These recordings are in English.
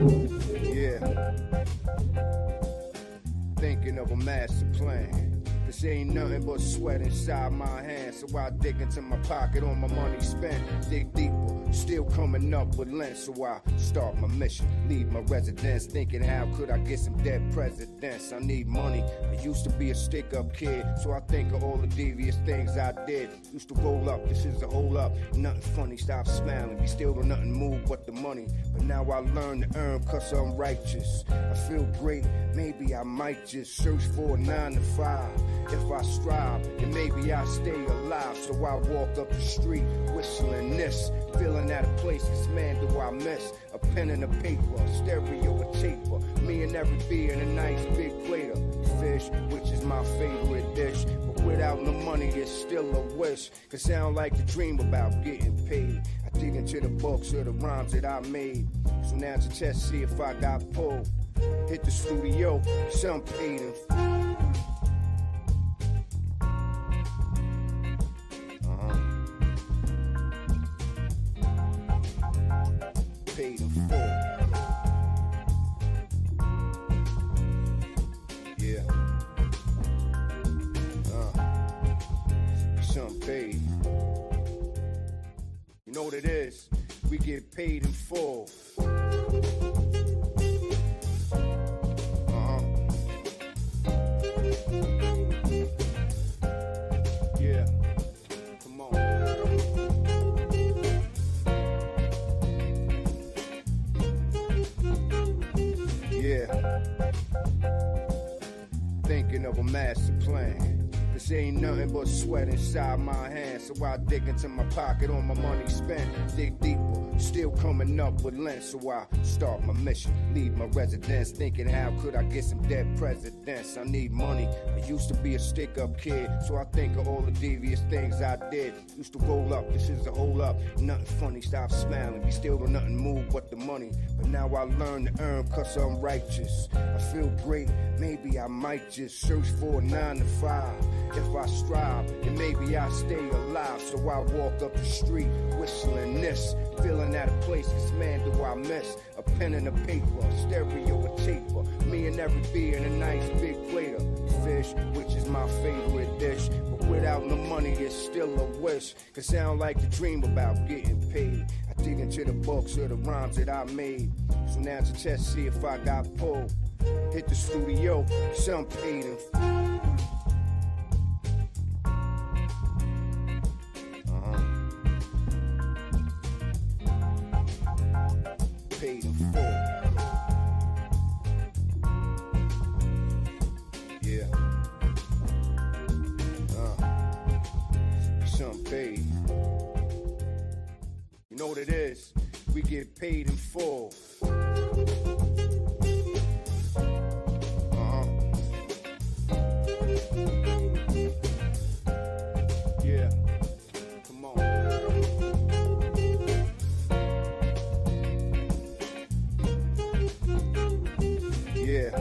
Yeah. Thinking of a master plan. This ain't nothing but sweat inside my hands. So I dig into my pocket on my money spent. Dig deeper, still coming up with lint. So I start my mission, leave my residence. Thinking how could I get some dead presidents? I need money, I used to be a stick-up kid. So I think of all the devious things I did. Used to roll up, this is a hold up. Nothing funny, stop smiling. We still don't nothing move but the money. But now I learn to earn cause I'm righteous. I feel great, maybe I might just search for a 9 to 5. If I strive, then maybe I stay alive. So I walk up the street, whistling this, feeling out of place, cause man do I miss a pen and a paper, a stereo, a taper, me and every beer in a nice big plate of fish, which is my favorite dish. But without no money, it's still a wish, cause sound like the dream about getting paid. I dig into the books of the rhymes that I made, so now to test, see if I got pulled. Hit the studio, some paid in paid in full. Yeah. Some paid. You know what it is? We get paid in full. Yeah. Come on. Yeah. Thinking of a master plan. This ain't nothing but sweat inside my hands. So I dig into my pocket on my money spent. Dig deeper, still coming up with lint. So I start my mission, leave my residence. Thinking how could I get some dead presidents? I need money, I used to be a stick-up kid. So I think of all the devious things I did. Used to roll up, this is a hold up. Nothing funny, stop smiling. We still don't nothing move but the money. But now I learn to earn cause I'm righteous. I feel great, maybe I might just search for a 9 to 5. If I strive, then maybe I stay alive. So I walk up the street, whistling this, feeling out of place, cause man do I miss a pen and a paper, a stereo, a taper, me and every beer in a nice big plate of fish, which is my favorite dish. But without no money, it's still a wish, cause sound like the dream about getting paid. I dig into the books of the rhymes that I made, so now to test, see if I got pulled. Hit the studio, some paid in paid in full. Yeah. Some paid. You know what it is? We get paid in full. Yeah. Come on. Yeah.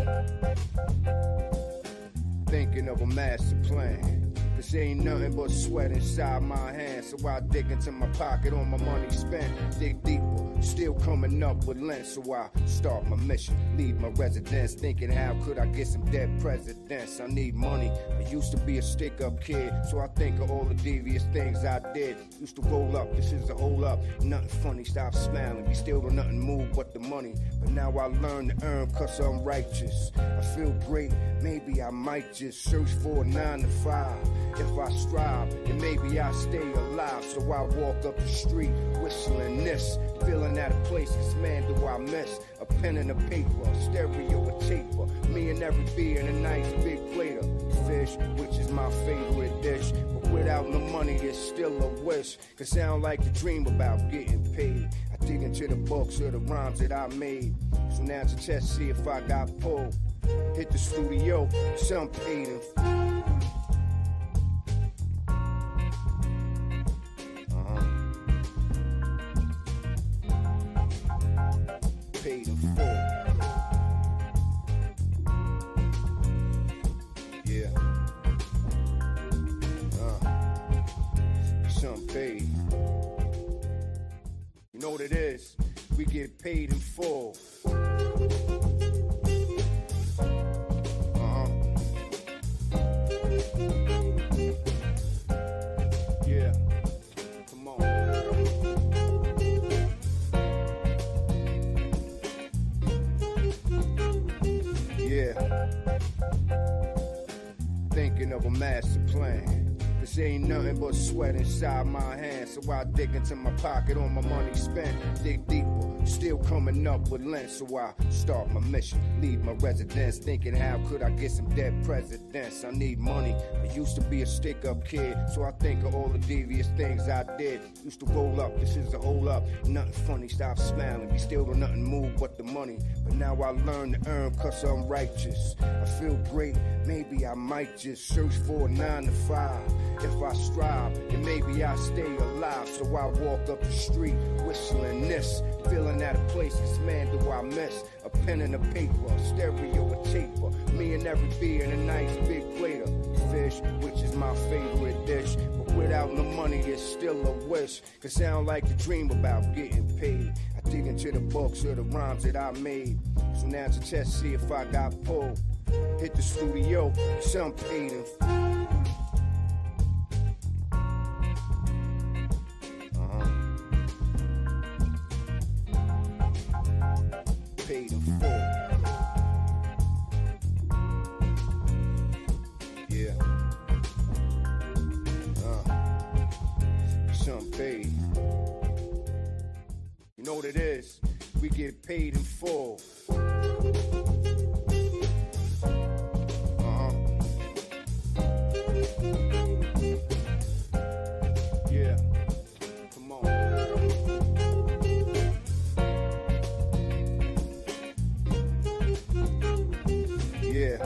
Thinking of a master plan. This ain't nothing but sweat inside my hands. So I dig into my pocket on my money spent. Dig deeper, still coming up with lint. So I start my mission, leave my residence. Thinking how could I get some dead presidents? I need money, I used to be a stick-up kid. So I think of all the devious things I did. Used to roll up, this is a hold up. Nothing funny, stop smiling. We still don't nothing move but the money. But now I learn to earn cause I'm righteous. I feel great, maybe I might just search for a 9 to 5. If I strive, then maybe I stay alive. So I walk up the street, whistling this, feeling out of place, cause man do I miss a pen and a paper, a stereo, a taper, me and every beer in a nice big plate of fish, which is my favorite dish. But without no money, it's still a wish, cause sound like the dream about getting paid. I dig into the books of the rhymes that I made, so now to test, see if I got pulled. Hit the studio, some paid in paid in full. Yeah. Some paid. You know what it is? We get paid in full. Yeah. Thinking of a master plan. This ain't nothing but sweat inside my hands. So I dig into my pocket on my money spent. Dig deeper, still coming up with lint. So I start my mission, leave my residence. Thinking how could I get some dead presidents? I need money, I used to be a stick-up kid. So I think of all the devious things I did. Used to roll up, this is a hole up. Nothing funny, stop smiling. We still don't nothing move but the money. But now I learn to earn cause I'm righteous. I feel great, maybe I might just search for a 9 to 5. If I strive, then maybe I stay alive. So I walk up the street, whistling this, feeling out of place, cause man do I miss a pen and a paper, a stereo, a taper, me and every beer in a nice big plate of fish, which is my favorite dish. But without no money, it's still a wish, cause I don't like to dream about getting paid. I dig into the books of the rhymes that I made. So now to test, see if I got pulled. Hit the studio, some paid in paid in full. Yeah. Some paid. You know what it is? We get paid in full. Yeah. Come on. Yeah.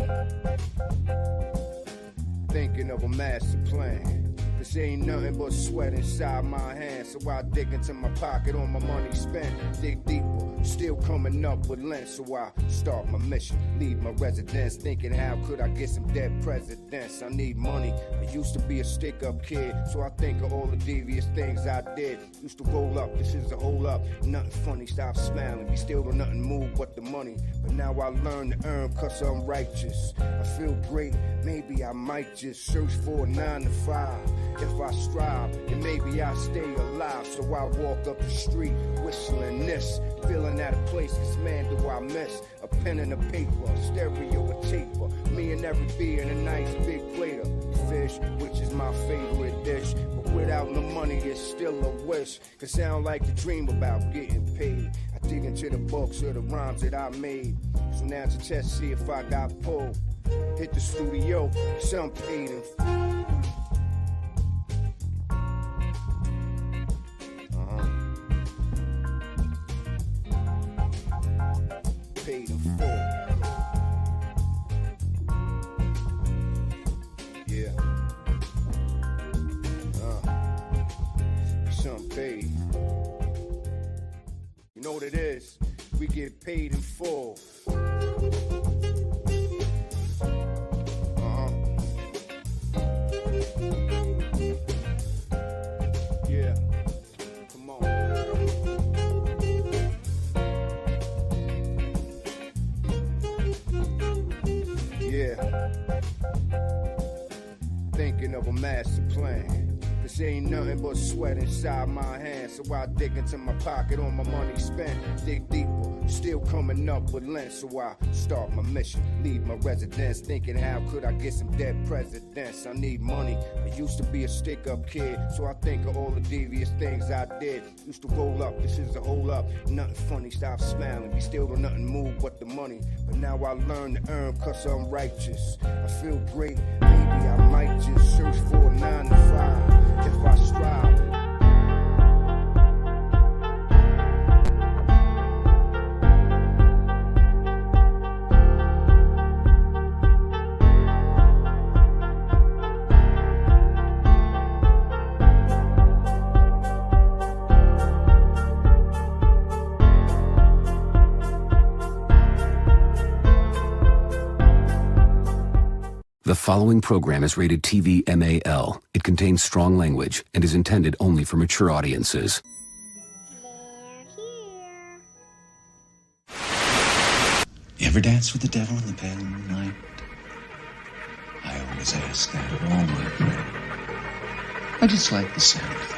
Thinking of a master plan. This ain't nothing but sweat inside my hands. So I dig into my pocket on my money spent. Dig deeper, still coming up with lint. So I start my mission, leave my residence. Thinking how could I get some dead presidents? I need money, I used to be a stick-up kid. So I think of all the devious things I did. Used to roll up, this is a hole up. Nothing funny, stop smiling. We still don't nothing move but the money. But now I learn to earn cause I'm righteous. I feel great, maybe I might just search for a 9 to 5. If I strive, then maybe I stay alive. So I walk up the street, whistling this, feeling out of place, cause man do I miss a pen and a paper, a stereo, a taper, me and every beer in a nice big plate of fish, which is my favorite dish. But without no money, it's still a wish, cause I don't like to dream about getting paid. I dig into the books of the rhymes that I made. So now to test, see if I got pulled. Hit the studio, some paid in paid in full. Yeah. Some paid. You know what it is? We get paid in full. Yeah. Come on. Yeah. Thinking of a master plan. This ain't nothing but sweat inside my hands. So I dig into my pocket on my money spent. Dig deeper, still coming up with lint. So I start my mission, leave my residence. Thinking how could I get some dead presidents? I need money, I used to be a stick-up kid. So I think of all the devious things I did. Used to roll up, this is a hole up. Nothing funny, stop smiling. We still don't nothing move but the money. But now I learn to earn cause I'm righteous. I feel great, maybe I might just search for a 9 to 5. If I strive. The following program is rated TV MAL. It contains strong language and is intended only for mature audiences. You ever dance with the devil in the pale moonlight? I always ask that of all my friends. I just like the sound of it.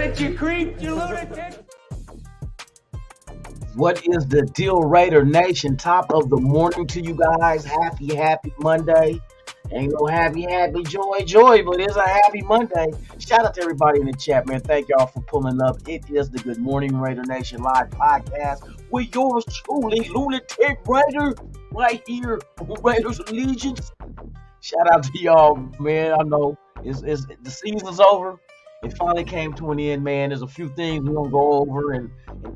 got it, you creep, you lunatic. What is the deal, Raider Nation? Top of the morning to you guys. Happy Monday. Ain't no happy joy, but it's a happy Monday. Shout out to everybody in the chat, man. Thank y'all for pulling up. It is the Good Morning Raider Nation live podcast with yours truly, Lunatic Raider, right here on Raiders Allegiance. Shout out to y'all, man. I know it's the season's over. It finally came to an end, man. There's a few things we're going to go over and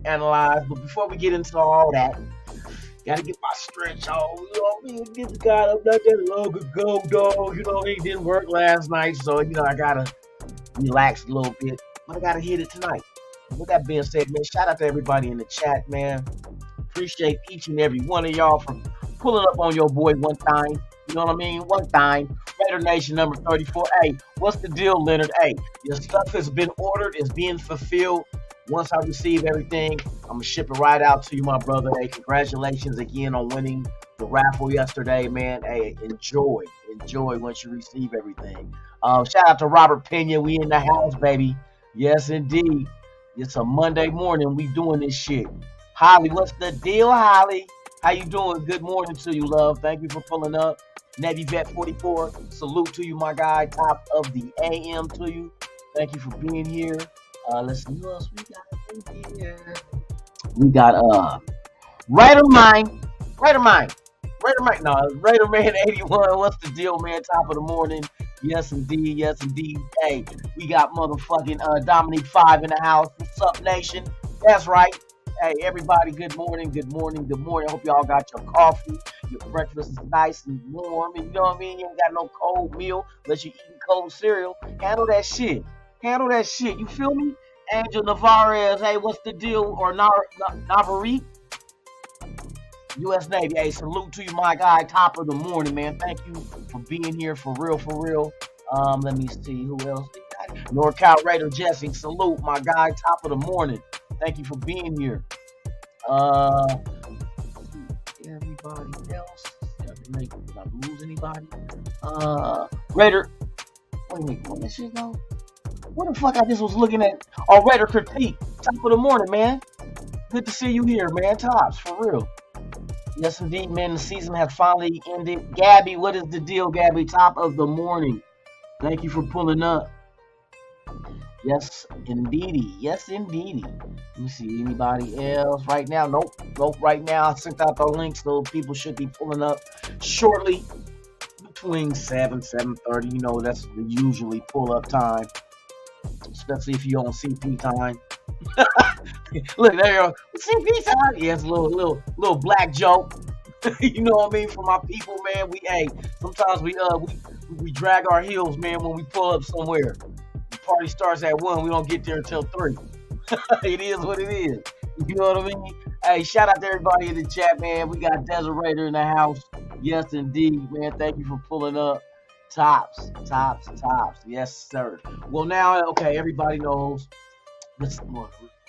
analyze. But before we get into all that, got to get my stretch on. You know what I mean? Get the guy up not that long ago, dog. You know, he didn't work last night. So, you know, I got to relax a little bit. But I got to hit it tonight. With that being said, man, shout out to everybody in the chat, man. Appreciate each and every one of y'all for pulling up on your boy one time. You know what I mean? One time. Raider Nation number 34. Hey, what's the deal, Leonard? Hey, your stuff has been ordered. It's being fulfilled. Once I receive everything, I'm going to ship it right out to you, my brother. Hey, congratulations again on winning the raffle yesterday, man. Hey, enjoy once you receive everything. Shout out to Robert Pena. We in the house, baby. Yes, indeed. It's a Monday morning. We doing this shit. Holly, what's the deal, Holly? How you doing? Good morning to you, love. Thank you for pulling up. Navy Vet 44, salute to you, my guy. Top of the AM to you. Thank you for being here. Let's see who else we got in here. We got Raider Man 81. What's the deal, man? Top of the morning. Yes indeed. Hey, we got motherfucking Dominique 5 in the house. What's up, nation? That's right. Hey, everybody, good morning. I hope y'all got your coffee. Your breakfast is nice and warm. And you know what I mean? You ain't got no cold meal unless you're eating cold cereal. Handle that shit. You feel me? Angel Navarez, hey, what's the deal? Or Navarrete? U.S. Navy, hey, salute to you, my guy. Top of the morning, man. Thank you for being here, for real. Let me see who else we got. NorCal Raider Jesse, salute, my guy. Top of the morning. Thank you for being here. Everybody else. Did I lose anybody? Raider. Wait a minute, where did she go? What the fuck I just was looking at? Oh, Raider Critique. Top of the morning, man. Good to see you here, man. Tops, for real. Yes, indeed, man. The season has finally ended. Gabby, what is the deal, Gabby? Top of the morning. Thank you for pulling up. Yes, indeedy. Let me see, anybody else right now? Nope. Right now, I sent out the links. Those people should be pulling up shortly between 7:30. You know, that's usually pull-up time, especially if you're on CP time. Look, there you go. CP time. Yes, a little black joke. You know what I mean? For my people, man. Sometimes we drag our heels, man, when we pull up somewhere. The party starts at 1. We don't get there until 3. It is what it is. You know what I mean? Hey, shout out to everybody in the chat, man. We got Desert Raider in the house. Yes, indeed, man. Thank you for pulling up. Tops. Yes, sir. Well, now, okay, everybody knows. This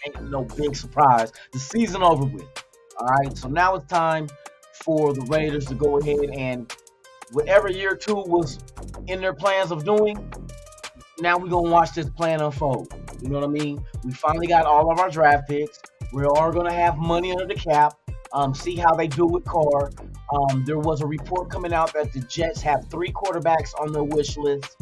ain't no big surprise. The season over with. All right, so now it's time for the Raiders to go ahead and whatever year 2 was in their plans of doing, now we're going to watch this plan unfold. You know what I mean? We finally got all of our draft picks. We are going to have money under the cap. See how they do with Carr. There was a report coming out that the Jets have 3 quarterbacks on their wish list.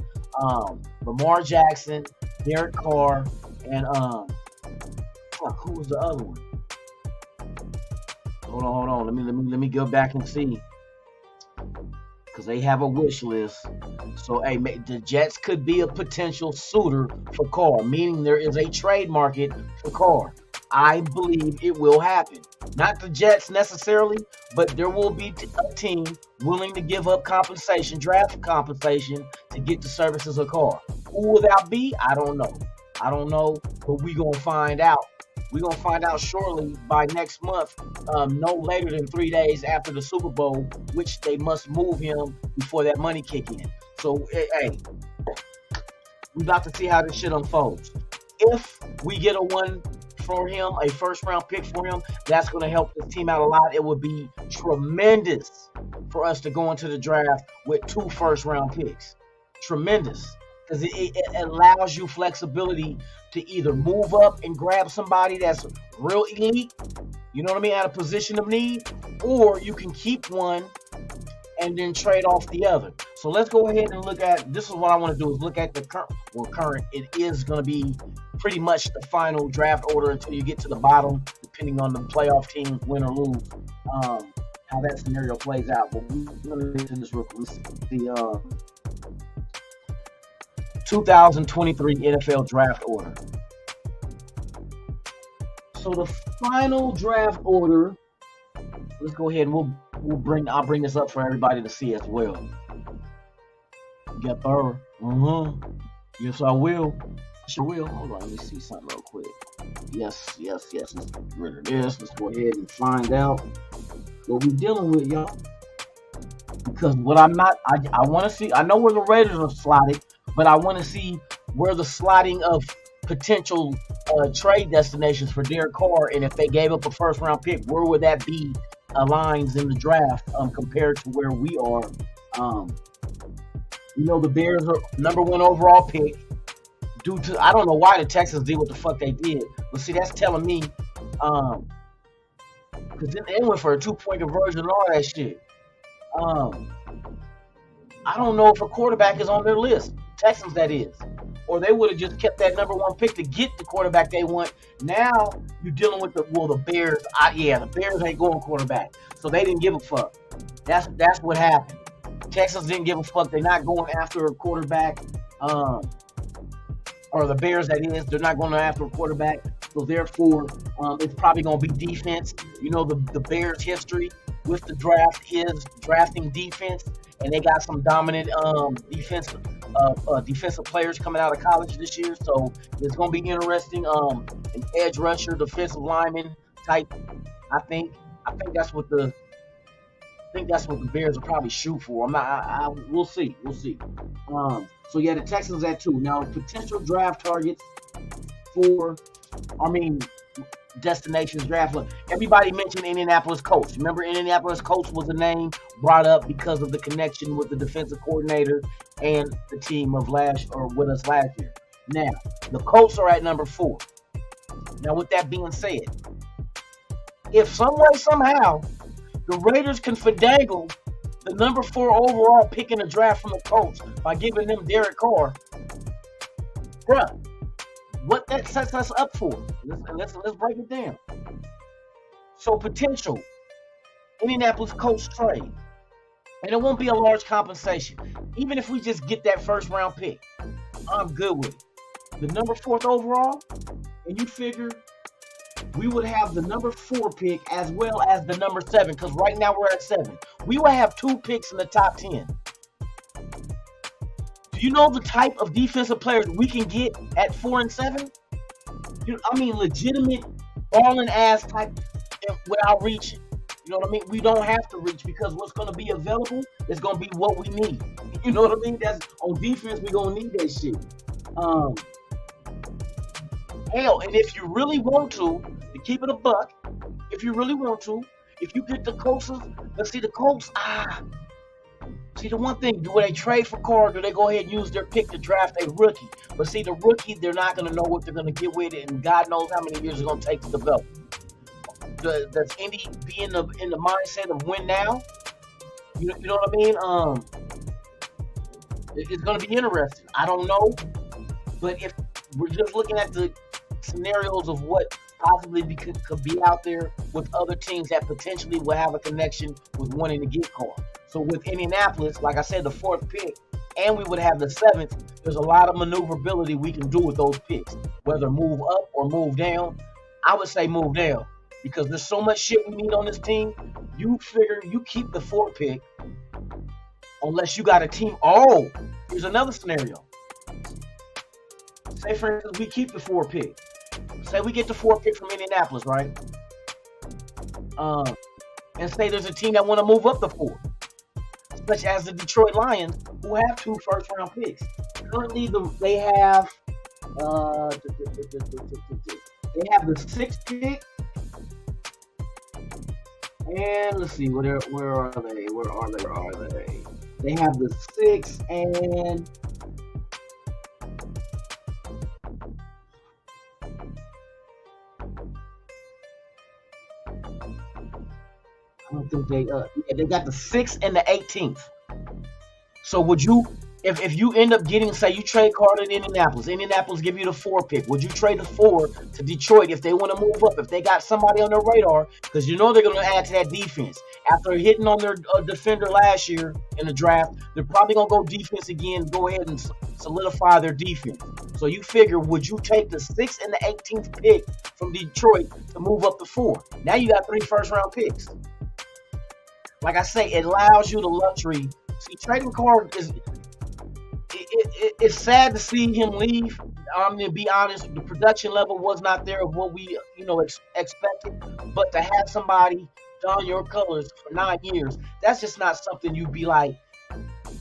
Lamar Jackson, Derek Carr, and who was the other one? Hold on. Let me go back and see. Because they have a wish list. So, hey, the Jets could be a potential suitor for Carr, meaning there is a trade market for Carr. I believe it will happen. Not the Jets necessarily, but there will be a team willing to give up compensation, draft compensation, to get the services of Carr. Who will that be? I don't know, but we're going to find out. We're going to find out shortly by next month, no later than 3 days after the Super Bowl, which they must move him before that money kick in. So, hey, we're about to see how this shit unfolds. If we get a first-round pick for him, that's going to help this team out a lot. It would be tremendous for us to go into the draft with 2 first-round picks. Tremendous. because it allows you flexibility to either move up and grab somebody that's real elite, you know what I mean, at a position of need, or you can keep one and then trade off the other. So let's go ahead and look at, this is what I want to do, is look at the current, it is going to be pretty much the final draft order until you get to the bottom, depending on the playoff teams, win or lose, how that scenario plays out. But we're going to get to this real quick. The 2023 NFL draft order. So the final draft order, let's go ahead and I'll bring this up for everybody to see as well. Get there. Yes, I will. Sure will. Hold on, let me see something real quick. Yes. Let's get rid of this. Let's go ahead and find out what we're dealing with, y'all. Because what I want to see, I know where the Raiders are slotted, but I want to see where the slotting of potential trade destinations for Derek Carr, and if they gave up a first round pick, where would that be aligns in the draft compared to where we are. The Bears are #1 overall pick. Due to, I don't know why the Texans did what the fuck they did, but see, that's telling me, because then they went for a 2-point conversion and all that shit. I don't know if a quarterback is on their list, Texans that is, or they would have just kept that #1 pick to get the quarterback they want. Now you're dealing with the Bears. The Bears ain't going quarterback, so they didn't give a fuck. That's what happened. Texans didn't give a fuck. They're not going after a quarterback. Or the Bears, that is, they're not going after a quarterback. So therefore, it's probably going to be defense. The Bears' history with the draft is drafting defense, and they got some dominant defensive players coming out of college this year. So it's going to be interesting. An edge rusher, defensive lineman type. I think that's what the Bears will probably shoot for. We'll see. So yeah, the Texans at 2. Now, potential draft targets destinations draft. Everybody mentioned Indianapolis Colts. Remember, Indianapolis Colts was a name brought up because of the connection with the defensive coordinator and the team with us last year. Now, the Colts are at #4. Now, with that being said, if some way, somehow, the Raiders can finagle the #4 overall pick in the draft from the Colts by giving them Derek Carr, bruh, what that sets us up for. Let's break it down. So potential Indianapolis Colts trade, and it won't be a large compensation. Even if we just get that first round pick, I'm good with it. The #4 overall, and you figure we would have the #4 pick as well as the #7, because right now we're at 7. We will have 2 picks in the top 10. Do you know the type of defensive players we can get at 4 and 7? Legitimate balling ass type without reaching. You know what I mean? We don't have to reach, because what's going to be available is going to be what we need. You know what I mean? That's on defense. We're going to need that shit. Hell, and if you really want to keep it a buck, if you really want to, if you get the Colts, let's see the Colts. See, the one thing, do they trade for Carr? Do they go ahead and use their pick to draft a rookie? But see, the rookie, they're not going to know what they're going to get with it, and God knows how many years it's going to take to develop. Does Indy be in the mindset of win now? You know what I mean? It's going to be interesting. I don't know, but if we're just looking at the scenarios of what possibly could be out there with other teams that potentially will have a connection with wanting to get Carr. So with Indianapolis, like I said, the 4th pick, and we would have the 7th, there's a lot of maneuverability we can do with those picks, whether move up or move down. I would say move down, because there's so much shit we need on this team. You figure you keep the 4th pick unless you got a team. Oh, here's another scenario. Say, for instance, we keep the 4th pick. Say we get the 4th pick from Indianapolis, right? And say there's a team that want to move up the 4th, such as the Detroit Lions, who have 2 first-round picks. Currently, they have the 6th pick, and let's see, where are they? They have the 6th, and don't think they they got the 6th and the 18th. So would you, if you end up getting, say you trade Carter in Indianapolis give you the 4 pick, would you trade the 4 to Detroit if they want to move up, if they got somebody on their radar? Because you know they're going to add to that defense. After hitting on their defender last year in the draft, they're probably going to go defense again, go ahead and solidify their defense. So you figure, would you take the 6th and the 18th pick from Detroit to move up to 4? Now you got 3 first-round picks. Like I say, it allows you the luxury. See, trading Carter is... It's sad to see him leave. I'm gonna be honest, the production level was not there of what we, expected. But to have somebody don your colors for 9 years, that's just not something you'd be like,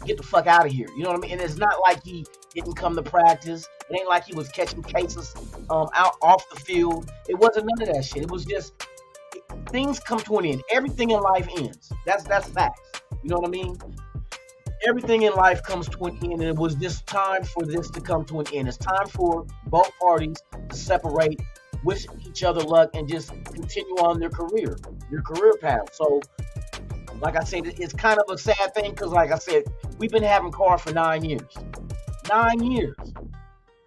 get the fuck out of here. You know what I mean? And it's not like he didn't come to practice. It ain't like he was catching cases out off the field. It wasn't none of that shit. It was just things come to an end. Everything in life ends. That's facts. You know what I mean? Everything in life comes to an end, and it was just time for this to come to an end. It's time for both parties to separate, wish each other luck, and just continue on their career path. So, like I said, it's kind of a sad thing because, like I said, we've been having Carr for 9 years. 9 years.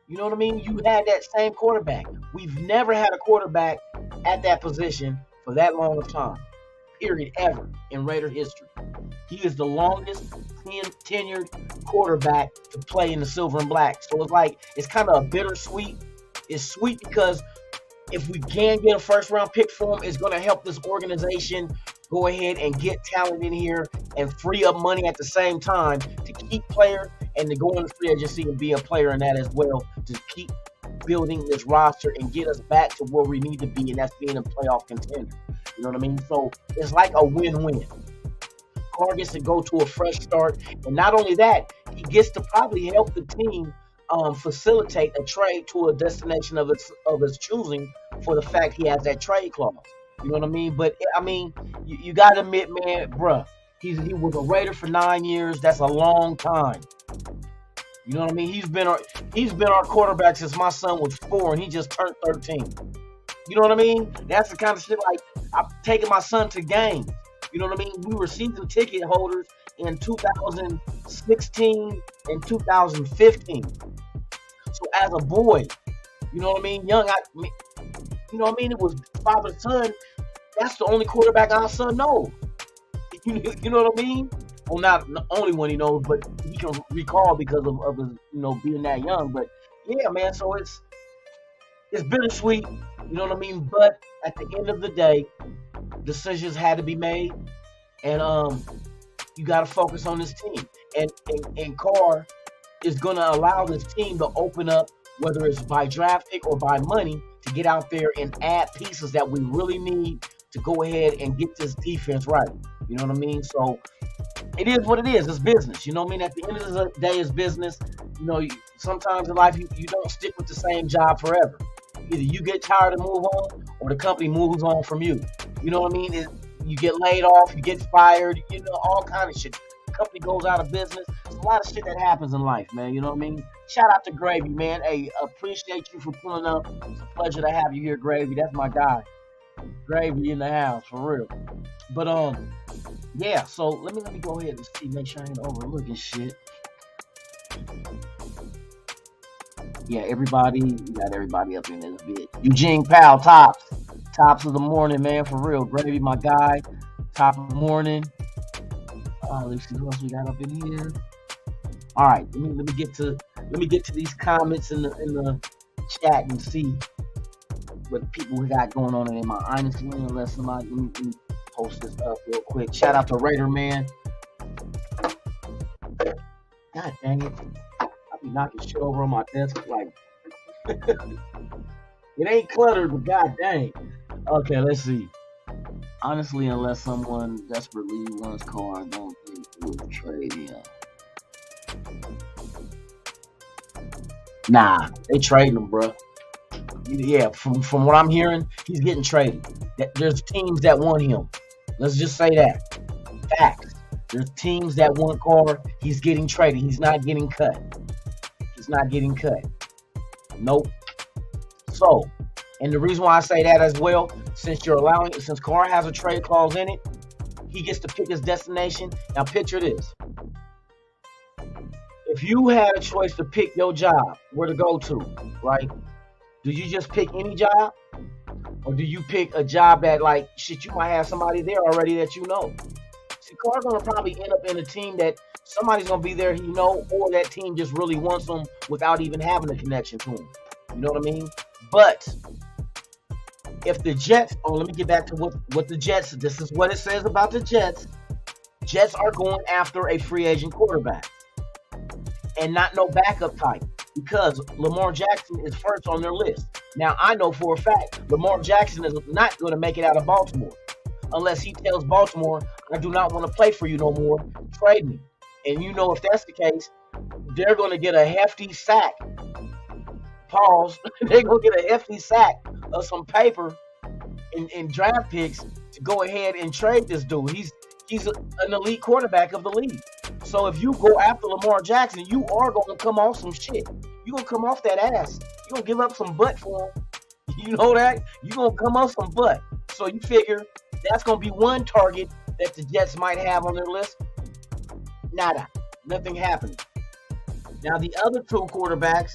You know what I mean? You had that same quarterback. We've never had a quarterback at that position for that long of time, period, ever in Raider history. He is the longest tenured quarterback to play in the silver and black. So it's kind of a bittersweet. It's sweet because if we can get a first-round pick for him, it's going to help this organization go ahead and get talent in here and free up money at the same time to keep players and to go into free agency and be a player in that as well, to keep building this roster and get us back to where we need to be, and that's being a playoff contender. You know what I mean? So it's like a win-win. Carr gets to go to a fresh start, and not only that, he gets to probably help the team facilitate a trade to a destination of his choosing for the fact he has that trade clause. You know what I mean? But I mean, you got to admit, man, bruh, he was a Raider for 9 years. That's a long time. You know what I mean? He's been our quarterback since my son was 4, and he just turned 13. You know what I mean? That's the kind of shit like I'm taking my son to games. You know what I mean? We were season ticket holders in 2016 and 2015. So as a boy, you know what I mean? Young, you know what I mean? It was father, son. That's the only quarterback our son knows. You know what I mean? Well, not the only one he knows, but he can recall because of his, being that young. But yeah, man. So it's bittersweet. You know what I mean? But at the end of the day, decisions had to be made, and you got to focus on this team. And Carr is going to allow this team to open up, whether it's by draft pick or by money, to get out there and add pieces that we really need to go ahead and get this defense right. You know what I mean? So it is what it is. It's business. You know what I mean? At the end of the day, it's business. Sometimes in life, you don't stick with the same job forever. Either you get tired and move on, or the company moves on from you. You know what I mean? You get laid off, you get fired, all kind of shit. The company goes out of business. There's a lot of shit that happens in life, man. You know what I mean? Shout out to Gravy, man. Hey, appreciate you for pulling up. It's a pleasure to have you here, Gravy. That's my guy. Gravy in the house, for real. But yeah. So let me go ahead and see, make sure I ain't overlooking shit. Yeah, everybody, you got everybody up in this bit. Eugene Powell, tops of the morning, man, for real. Gravy, my guy, top of the morning. Let's see who else we got up in here. All right, let me get to these comments in the chat and see what people got going on in my honestly. Unless somebody let me post this up real quick. Shout out to Raider Man. God dang it. Knocking shit over on my desk like it ain't cluttered, but god dang. Okay, let's see. Honestly, unless someone desperately wants Carr, I don't think we'll trade him. Nah, they trading him, bro. Yeah, from what I'm hearing, he's getting traded. There's teams that want him. Let's just say that. Facts. There's teams that want Carr. He's getting traded. He's not getting cut. Not getting cut. Nope. So, and the reason why I say that as well, since Carr has a trade clause in it, he gets to pick his destination. Now picture this. If you had a choice to pick your job, where to go to, right? Do you just pick any job? Or do you pick a job that, like, shit, you might have somebody there already that you know? See, Carr's going to probably end up in a team that somebody's going to be there he know, or that team just really wants him without even having a connection to him. You know what I mean? But if the Jets, let me get back to what the Jets, this is what it says about the Jets. Jets are going after a free agent quarterback and not no backup type, because Lamar Jackson is first on their list. Now, I know for a fact Lamar Jackson is not going to make it out of Baltimore unless he tells Baltimore, I do not want to play for you no more, trade me. And you know, if that's the case, they're going to get a hefty sack. Pause. They're going to get a hefty sack of some paper in draft picks to go ahead and trade this dude. He's an elite quarterback of the league. So if you go after Lamar Jackson, you are going to come off some shit. You're going to come off that ass. You're going to give up some butt for him. You know that? You're going to come off some butt. So you figure that's going to be one target that the Jets might have on their list. Nada. Nothing happening. Now, the other two quarterbacks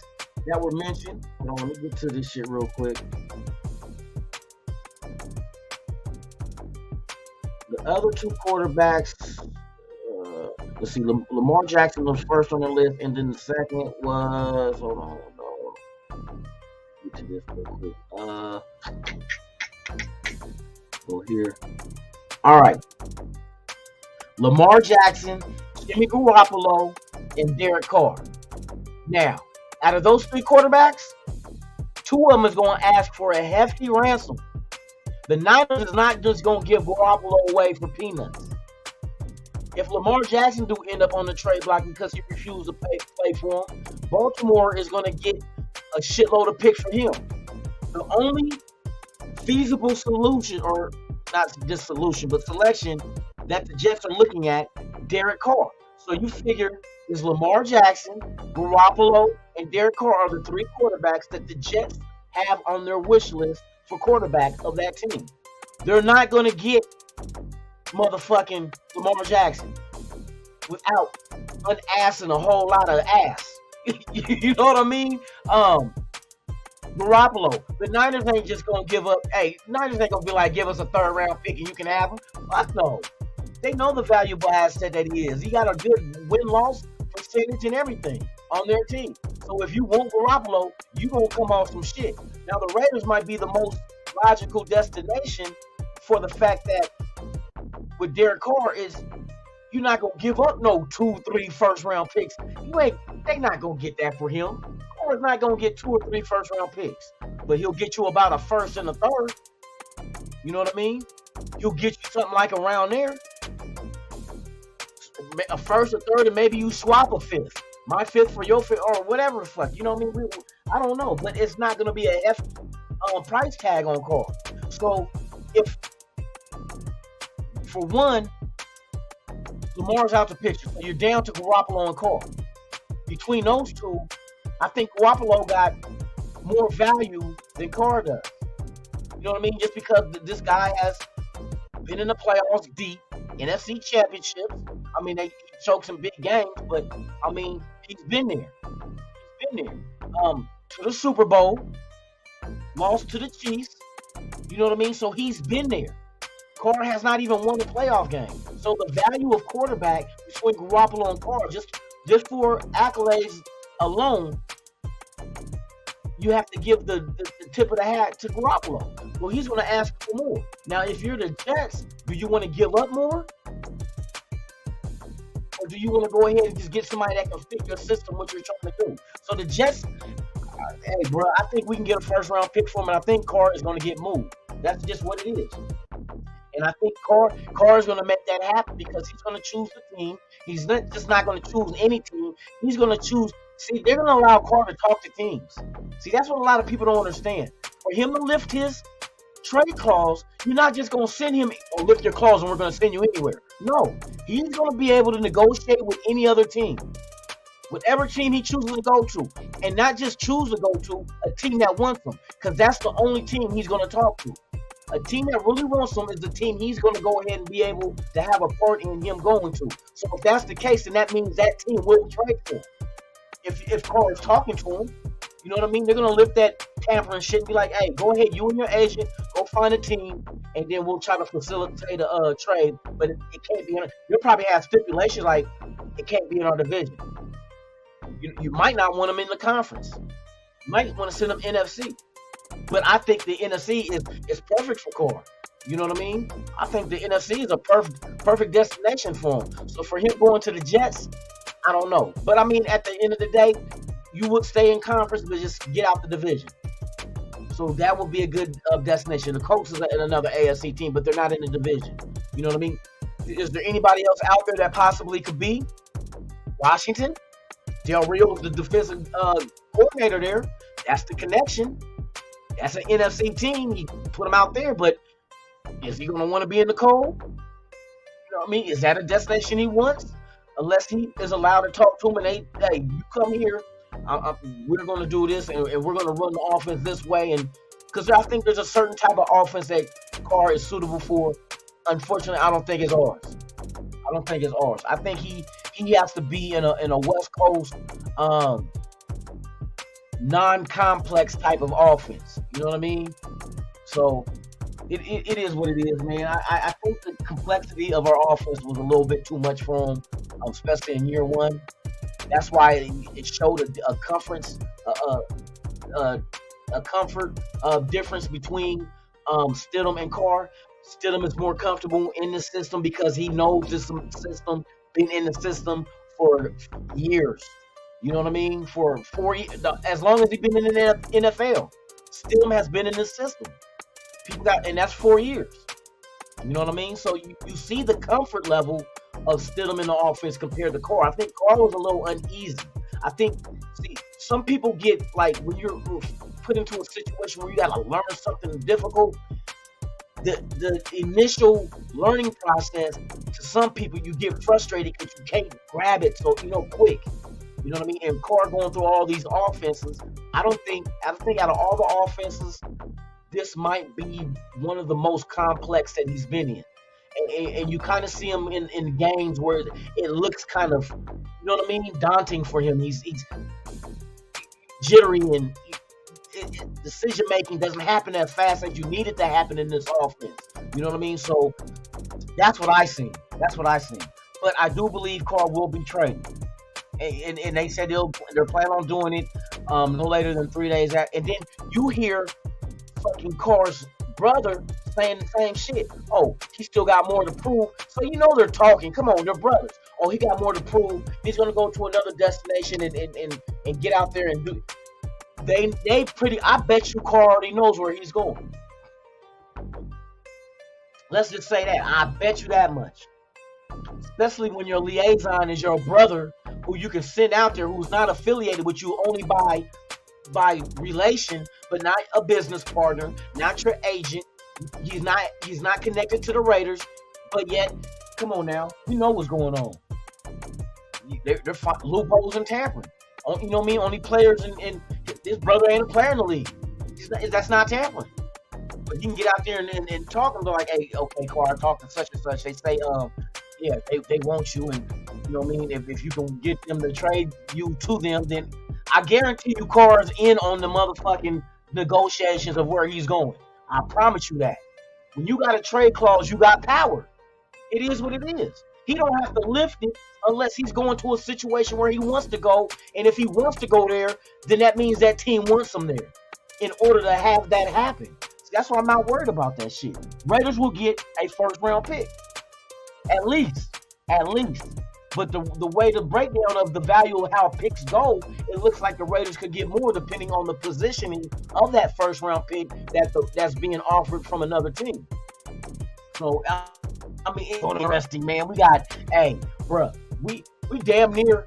that were mentioned. Hold on, let me get to this shit real quick. The other two quarterbacks, let's see, Lamar Jackson was first on the list, and then the second was, hold on. Get to this real quick. Go here. All right. Lamar Jackson, Jimmy Garoppolo, and Derek Carr. Now, out of those three quarterbacks, two of them is going to ask for a hefty ransom. The Niners is not just going to give Garoppolo away for peanuts. If Lamar Jackson do end up on the trade block because he refused to play for him, Baltimore is going to get a shitload of picks for him. The only feasible solution, or not just solution, but selection that the Jets are looking at, Derek Carr. So you figure is Lamar Jackson, Garoppolo, and Derek Carr are the three quarterbacks that the Jets have on their wish list for quarterback of that team. They're not going to get motherfucking Lamar Jackson without unassing a whole lot of ass. You know what I mean? Garoppolo, the Niners ain't just going to give up. Hey, Niners ain't going to be like, give us a third round pick and you can have him. Fuck no. They know the valuable asset that he is. He got a good win-loss percentage and everything on their team. So if you want Garoppolo, you're going to come off some shit. Now, the Raiders might be the most logical destination for the fact that with Derek Carr is you're not going to give up no 2-3 first-round picks. They're not going to get that for him. Carr's not going to get 2 or 3 first-round picks. But he'll get you about a first and a third. You know what I mean? He'll get you something like around there. A first, a third, and maybe you swap a fifth. My fifth for your fifth, or whatever the fuck. You know what I mean? I don't know, but it's not going to be a hefty price tag on Carr. So, if, for one, Lamar's out the picture, so you're down to Garoppolo and Carr. Between those two, I think Garoppolo got more value than Carr does. You know what I mean? Just because this guy has been in the playoffs deep, NFC championships. I mean, they choked some big games, but I mean, he's been there. He's been there. To the Super Bowl, lost to the Chiefs. You know what I mean? So he's been there. Carr has not even won a playoff game. So the value of quarterback between Garoppolo and Carr, just for accolades alone, you have to give the tip of the hat to Garoppolo. Well, he's going to ask for more. Now, if you're the Jets, do you want to give up more? Or do you want to go ahead and just get somebody that can fit your system, what you're trying to do? So the Jets, hey, bro, I think we can get a first-round pick for him, and I think Carr is going to get moved. That's just what it is. And I think Carr is going to make that happen because he's going to choose the team. He's not just not going to choose any team. He's going to choose. See, they're going to allow Carr to talk to teams. See, that's what a lot of people don't understand. For him to lift his trade clause, you're not just going to send him or lift your clause and we're going to send you anywhere. No, he's going to be able to negotiate with any other team. Whatever team he chooses to go to. And not just choose to go to a team that wants him. Because that's the only team he's going to talk to. A team that really wants him is the team he's going to go ahead and be able to have a part in him going to. So if that's the case, then that means that team will trade for him. If Carr is talking to him, you know what I mean? They're going to lift that tampering shit and be like, hey, go ahead, you and your agent, go find a team, and then we'll try to facilitate a trade. But it can't be, you'll probably have stipulations like it can't be in our division. You might not want them in the conference. You might want to send them NFC. But I think the NFC is perfect for Carr. You know what I mean? I think the NFC is a perfect destination for him. So for him going to the Jets, I don't know. But I mean, at the end of the day, you would stay in conference, but just get out the division. So that would be a good destination. The Colts is another AFC team, but they're not in the division. You know what I mean? Is there anybody else out there that possibly could be? Washington? Del Rio is the defensive coordinator there. That's the connection. That's an NFC team. He put him out there, but is he going to want to be in the cold? You know what I mean? Is that a destination he wants? Unless he is allowed to talk to him and hey, you come here. We're going to do this, and we're going to run the offense this way. And because I think there's a certain type of offense that Carr is suitable for. Unfortunately, I don't think it's ours. I think he has to be in a West Coast non-complex type of offense. You know what I mean? So it is what it is, man. I think the complexity of our offense was a little bit too much for him, especially in year one. That's why it showed a comfort difference between Stidham and Carr. Stidham is more comfortable in the system because he knows this system, been in the system for years. You know what I mean? For 4 years, as long as he's been in the NFL, Stidham has been in the system. And that's 4 years. You know what I mean? So you see the comfort level of Stidham in the offense compared to Carr. I think Carr was a little uneasy. I think, some people get, like, when you're put into a situation where you got to learn something difficult, the initial learning process, to some people, you get frustrated because you can't grab it so, quick. You know what I mean? And Carr going through all these offenses, I think out of all the offenses, this might be one of the most complex that he's been in. And you kind of see him in games where it looks kind of, you know what I mean, daunting for him. He's jittery and decision making doesn't happen as fast as you need it to happen in this offense. You know what I mean? So that's what I see. But I do believe Carr will be traded. And they said they're planning on doing it no later than 3 days out. And then you hear fucking Carr's brother saying the same shit. Oh, he still got more to prove. So they're talking. Come on, they're brothers. Oh, he got more to prove. He's gonna go to another destination and get out there and do. I bet you Carr already knows where he's going. Let's just say that. I bet you that much. Especially when your liaison is your brother, who you can send out there, who's not affiliated with you only by relation, but not a business partner, not your agent. He's not connected to the Raiders, but yet, come on now, you know what's going on. They're loopholes and tampering. You know what I mean? Only players and his brother ain't a player in the league. That's not tampering. But you can get out there and talk and be like, hey, okay, Carr, talk to such and such. They say, yeah, they want you, and you know what I mean? If you can get them to trade you to them, then I guarantee you Carr's in on the motherfucking negotiations of where he's going. I promise you that. When you got a trade clause, you got power. It is what it is. He don't have to lift it unless he's going to a situation where he wants to go. And if he wants to go there, then that means that team wants him there in order to have that happen. See, that's why I'm not worried about that shit. Raiders will get a first-round pick. At least. But the way the breakdown of the value of how picks go, it looks like the Raiders could get more depending on the positioning of that first round pick that's being offered from another team. So I mean, it's interesting, man. We got, bruh, we damn near.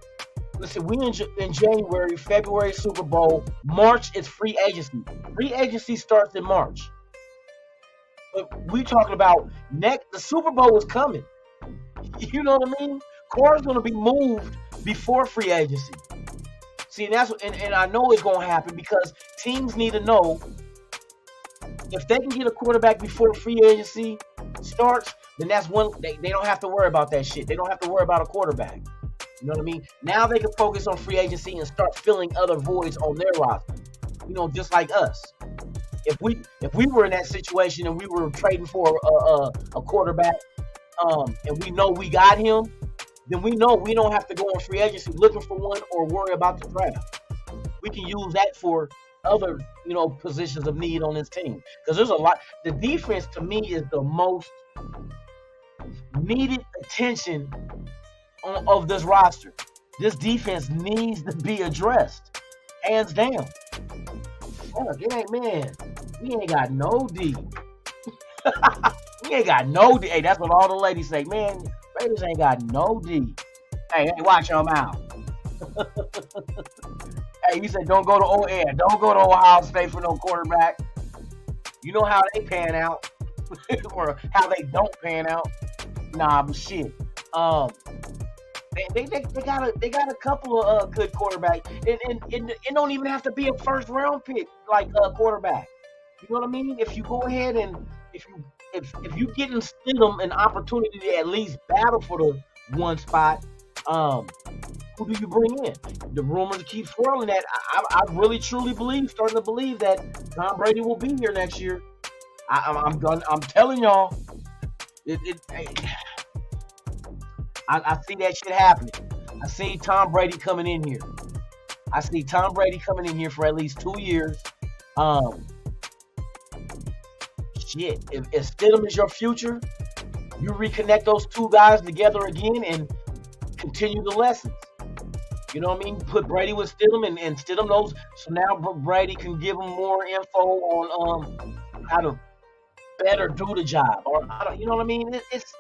Listen, we in January, February Super Bowl, March is free agency. Free agency starts in March. But we talking about the Super Bowl is coming. You know what I mean? Carr's going to be moved before free agency. See, and I know it's going to happen because teams need to know if they can get a quarterback before free agency starts, then that's one. They don't have to worry about that shit. They don't have to worry about a quarterback. You know what I mean? Now they can focus on free agency and start filling other voids on their roster. You know, just like us. If we were in that situation and we were trading for a quarterback, and we know we got him, then we know we don't have to go on free agency looking for one or worry about the draft. We can use that for other, you know, positions of need on this team. Because there's a lot. The defense, to me, is the most needed attention of this roster. This defense needs to be addressed, hands down. Fuck, it ain't, man. We ain't got no D. We ain't got no D. Hey, that's what all the ladies say. Man, Raiders ain't got no D. Hey, watch your mouth. Hey, you said don't go to don't go to Ohio State for no quarterback. You know how they pan out, or how they don't pan out. Nah, but shit. They got a couple of good quarterbacks, and it don't even have to be a first round pick like a quarterback. You know what I mean? If you go ahead and if you get Stidham an opportunity to at least battle for the one spot, who do you bring in? The rumors keep swirling that I really truly starting to believe that Tom Brady will be here next year. I'm telling y'all, I see that shit happening. I see Tom Brady coming in here. I see Tom Brady coming in here for at least 2 years. Shit, if Stidham is your future, you reconnect those two guys together again and continue the lessons. You know what I mean? Put Brady with Stidham, and Stidham knows. So now Brady can give him more info on how to better do the job, or you know what I mean? It's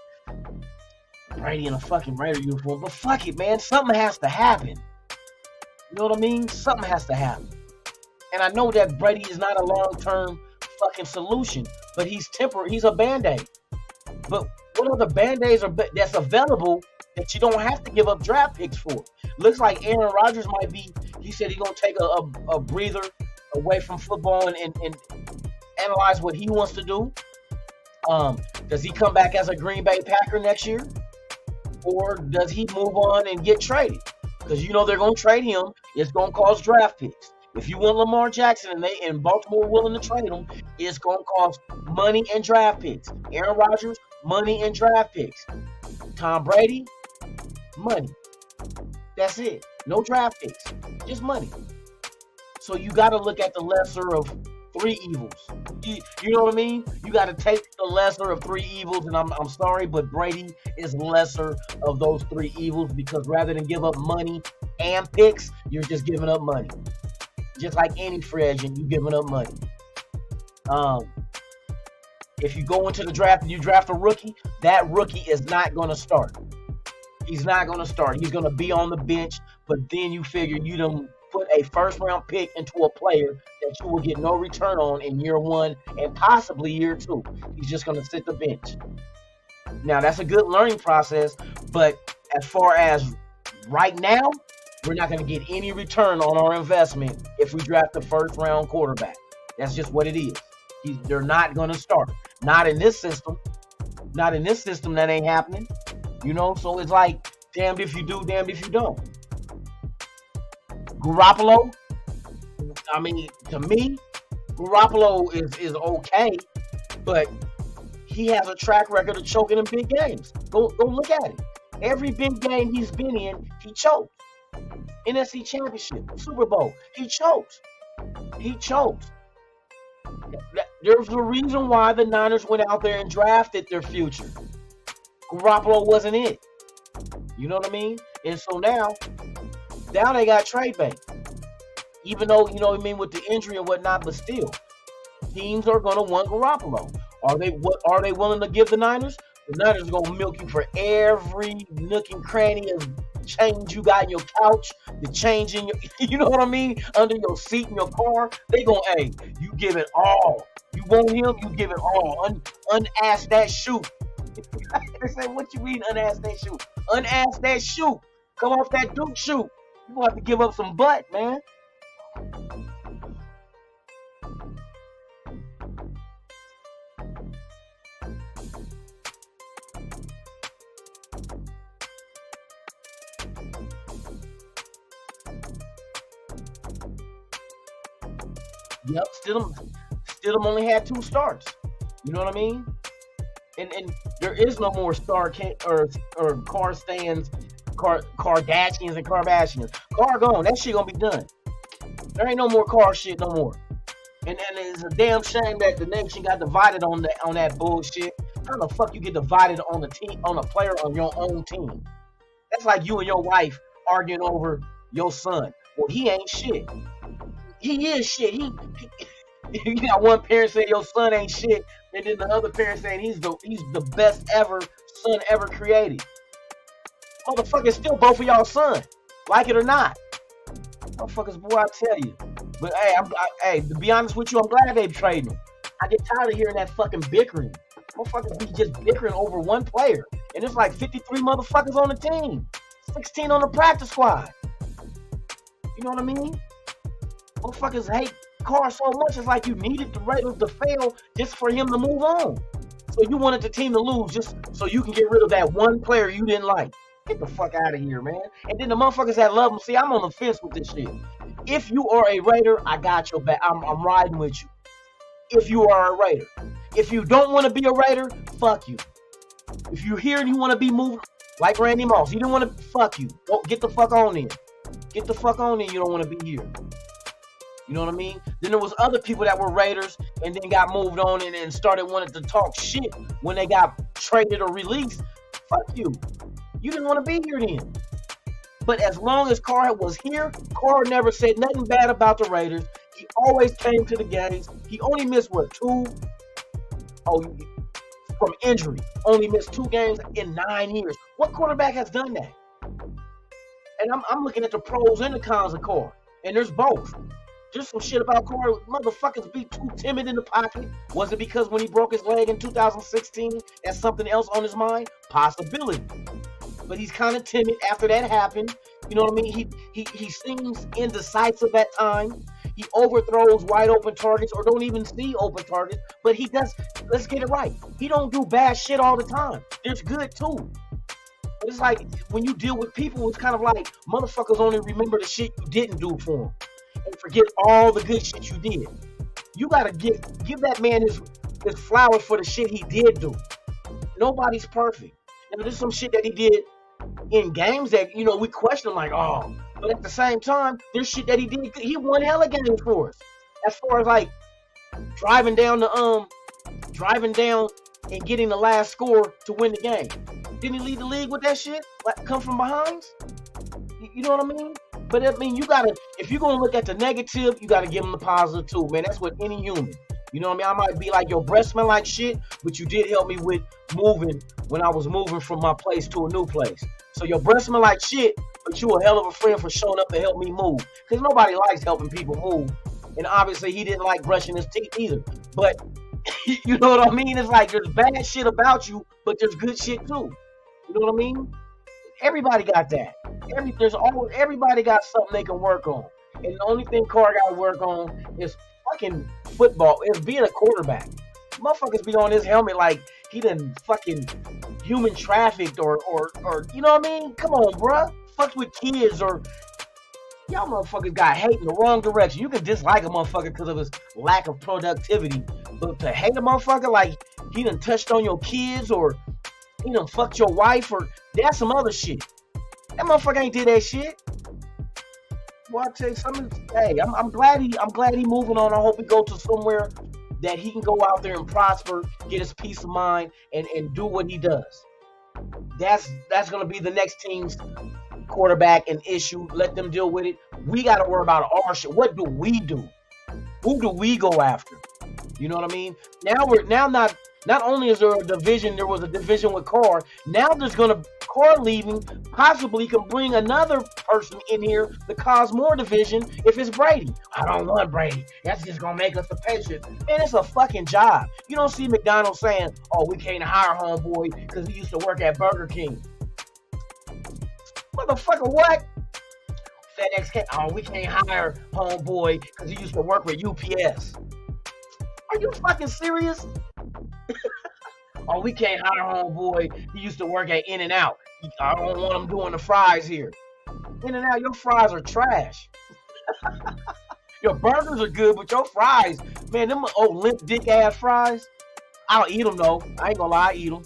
Brady in a fucking Raider uniform, but fuck it, man. Something has to happen. You know what I mean? Something has to happen. And I know that Brady is not a long-term fucking solution, but he's temporary. He's a Band-Aid. But what other Band-Aids that's available that you don't have to give up draft picks for? Looks like Aaron Rodgers might be. He said he's gonna take a breather away from football and analyze what he wants to do. Does he come back as a Green Bay Packer next year, or does he move on and get traded? Because you know they're gonna trade him. It's gonna cost draft picks. If you want Lamar Jackson and Baltimore willing to trade him, it's gonna cost money and draft picks. Aaron Rodgers, money and draft picks. Tom Brady, money. That's it. No draft picks, just money. So you got to look at the lesser of three evils. You know what I mean? You got to take the lesser of three evils, and I'm sorry, but Brady is lesser of those three evils, because rather than give up money and picks, you're just giving up money. Just like any free agent, you're giving up money. If you go into the draft and you draft a rookie, that rookie is not going to start. He's not going to start. He's going to be on the bench, but then you figure you done put a first-round pick into a player that you will get no return on in year one and possibly year two. He's just going to sit the bench. Now, that's a good learning process, but as far as right now, we're not going to get any return on our investment if we draft a first-round quarterback. That's just what it is. They're not going to start. Not in this system. Not in this system. That ain't happening. You know, so it's like, damned if you do, damned if you don't. Garoppolo, I mean, to me, Garoppolo is okay, but he has a track record of choking in big games. Go look at it. Every big game he's been in, he choked. NFC Championship, Super Bowl, he choked. He choked. There's a reason why the Niners went out there and drafted their future. Garoppolo wasn't it. You know what I mean? And so now they got trade bait. Even though, you know what I mean, with the injury and whatnot, but still, teams are going to want Garoppolo. Are they willing to give the Niners? The Niners are going to milk you for every nook and cranny of change you got in your couch, the change in your, you know what I mean, under your seat in your car. They going, hey, you give it all. You want him, you give it all. Unask that shoot. They say, what you mean unask that shoot? Unask that shoot. Come off that Duke shoot. You're going to have to give up some butt, man. Yep, Stidham only had 2 starts. You know what I mean? And there is no more or car stands, Kardashians and Kardashians. Car gone. That shit gonna be done. There ain't no more car shit no more. And it's a damn shame that the nation got divided on that bullshit. How the fuck you get divided on a player on your own team? That's like you and your wife arguing over your son. Well, he ain't shit. He is shit. You got one parent saying your son ain't shit, and then the other parent saying he's the best son ever created. Motherfuckers, still both of y'all son, like it or not. Motherfuckers, boy, I tell you. But hey, to be honest with you, I'm glad they traded him. I get tired of hearing that fucking bickering. Motherfuckers be just bickering over one player, and it's like 53 motherfuckers on the team, 16 on the practice squad. You know what I mean? Motherfuckers hate Carr so much, it's like you needed the Raiders to fail just for him to move on. So you wanted the team to lose just so you can get rid of that one player you didn't like. Get the fuck out of here, man. And then the motherfuckers that love him, see, I'm on the fence with this shit. If you are a Raider, I got your back. I'm riding with you. If you are a Raider. If you don't want to be a Raider, fuck you. If you're here and you want to be moved like Randy Moss, you don't want to, fuck you. Go, get the fuck on in. Get the fuck on in, you don't want to be here. You know what I mean? Then there was other people that were Raiders and then got moved on and started wanting to talk shit when they got traded or released. Fuck you. You didn't want to be here then. But as long as Carr was here, Carr never said nothing bad about the Raiders. He always came to the games. He only missed, from injury. Only missed 2 games in 9 years. What quarterback has done that? And I'm looking at the pros and the cons of Carr. And there's both. Just some shit about Carr. Motherfuckers be too timid in the pocket. Was it because when he broke his leg in 2016, that's something else on his mind? Possibility. But he's kind of timid after that happened. You know what I mean? He seems indecisive at times. He overthrows wide open targets or don't even see open targets. But he does, let's get it right. He don't do bad shit all the time. There's good too. But it's like when you deal with people, it's kind of like motherfuckers only remember the shit you didn't do for them and forget all the good shit you did. You gotta give that man his flowers for the shit he did do. Nobody's perfect. And there's some shit that he did in games that, you know, we question like, oh, but at the same time, there's shit that he did. He won hella games for us. As far as like driving down and getting the last score to win the game. Didn't he lead the league with that shit? Like come from behind? You know what I mean? But I mean, you gotta, if you're gonna look at the negative, you gotta give him the positive too, man. That's what any human. You know what I mean? I might be like, your breath smell like shit, but you did help me with moving when I was moving from my place to a new place. So your breath smell like shit, but you a hell of a friend for showing up to help me move. Because nobody likes helping people move. And obviously he didn't like brushing his teeth either. But you know what I mean? It's like there's bad shit about you, but there's good shit too. You know what I mean? Everybody got that. Everybody got something they can work on. And the only thing Carr got to work on is fucking football. Is being a quarterback. Motherfuckers be on his helmet like he done fucking human trafficked or you know what I mean? Come on, bruh. Fucked with kids or y'all motherfuckers got hate in the wrong direction. You can dislike a motherfucker because of his lack of productivity, but to hate a motherfucker like he done touched on your kids or he done fucked your wife or that's some other shit. That motherfucker ain't did that shit. Well, I tell you something. Hey, I'm glad he moving on. I hope he go to somewhere that he can go out there and prosper, get his peace of mind, and do what he does. That's gonna be the next team's quarterback and issue. Let them deal with it. We gotta worry about our shit. What do we do? Who do we go after? You know what I mean? Not only is there a division, there was a division with Carr. Now there's Carr leaving possibly can bring another person in here to cause more division if it's Brady. I don't want Brady. That's just gonna make us a patient. Man, it's a fucking job. You don't see McDonald's saying, oh, we can't hire homeboy because he used to work at Burger King. Motherfucker, what? FedEx can't, oh, we can't hire homeboy because he used to work with UPS. Are you fucking serious? Oh, we can't hire homeboy. He used to work at In-N-Out. I don't want him doing the fries here. In-N-Out, your fries are trash. Your burgers are good, but your fries, man, them old limp dick ass fries. I'll eat them though. I ain't gonna lie, I eat them.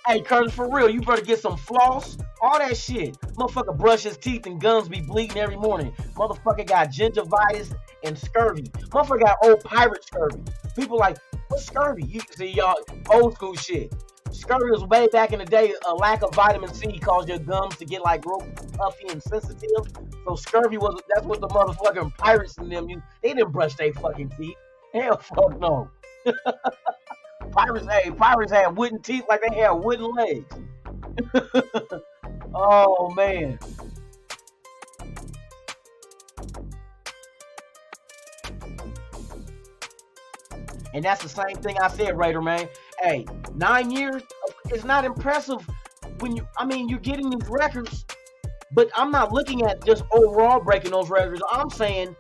Hey, Curtis, for real, you better get some floss. All that shit. Motherfucker brush his teeth and gums be bleeding every morning. Motherfucker got gingivitis and scurvy. Motherfucker got old pirate scurvy. People like, what's scurvy? You see, y'all, old school shit. Scurvy was way back in the day. A lack of vitamin C caused your gums to get like real puffy and sensitive. So scurvy that's what the motherfucking pirates in them, they didn't brush their fucking teeth. Hell fuck no. Pirates had wooden teeth like they had wooden legs. Oh man. And that's the same thing I said, Raider, man. Hey, 9 years, it's not impressive when you're getting these records, but I'm not looking at just overall breaking those records. I'm saying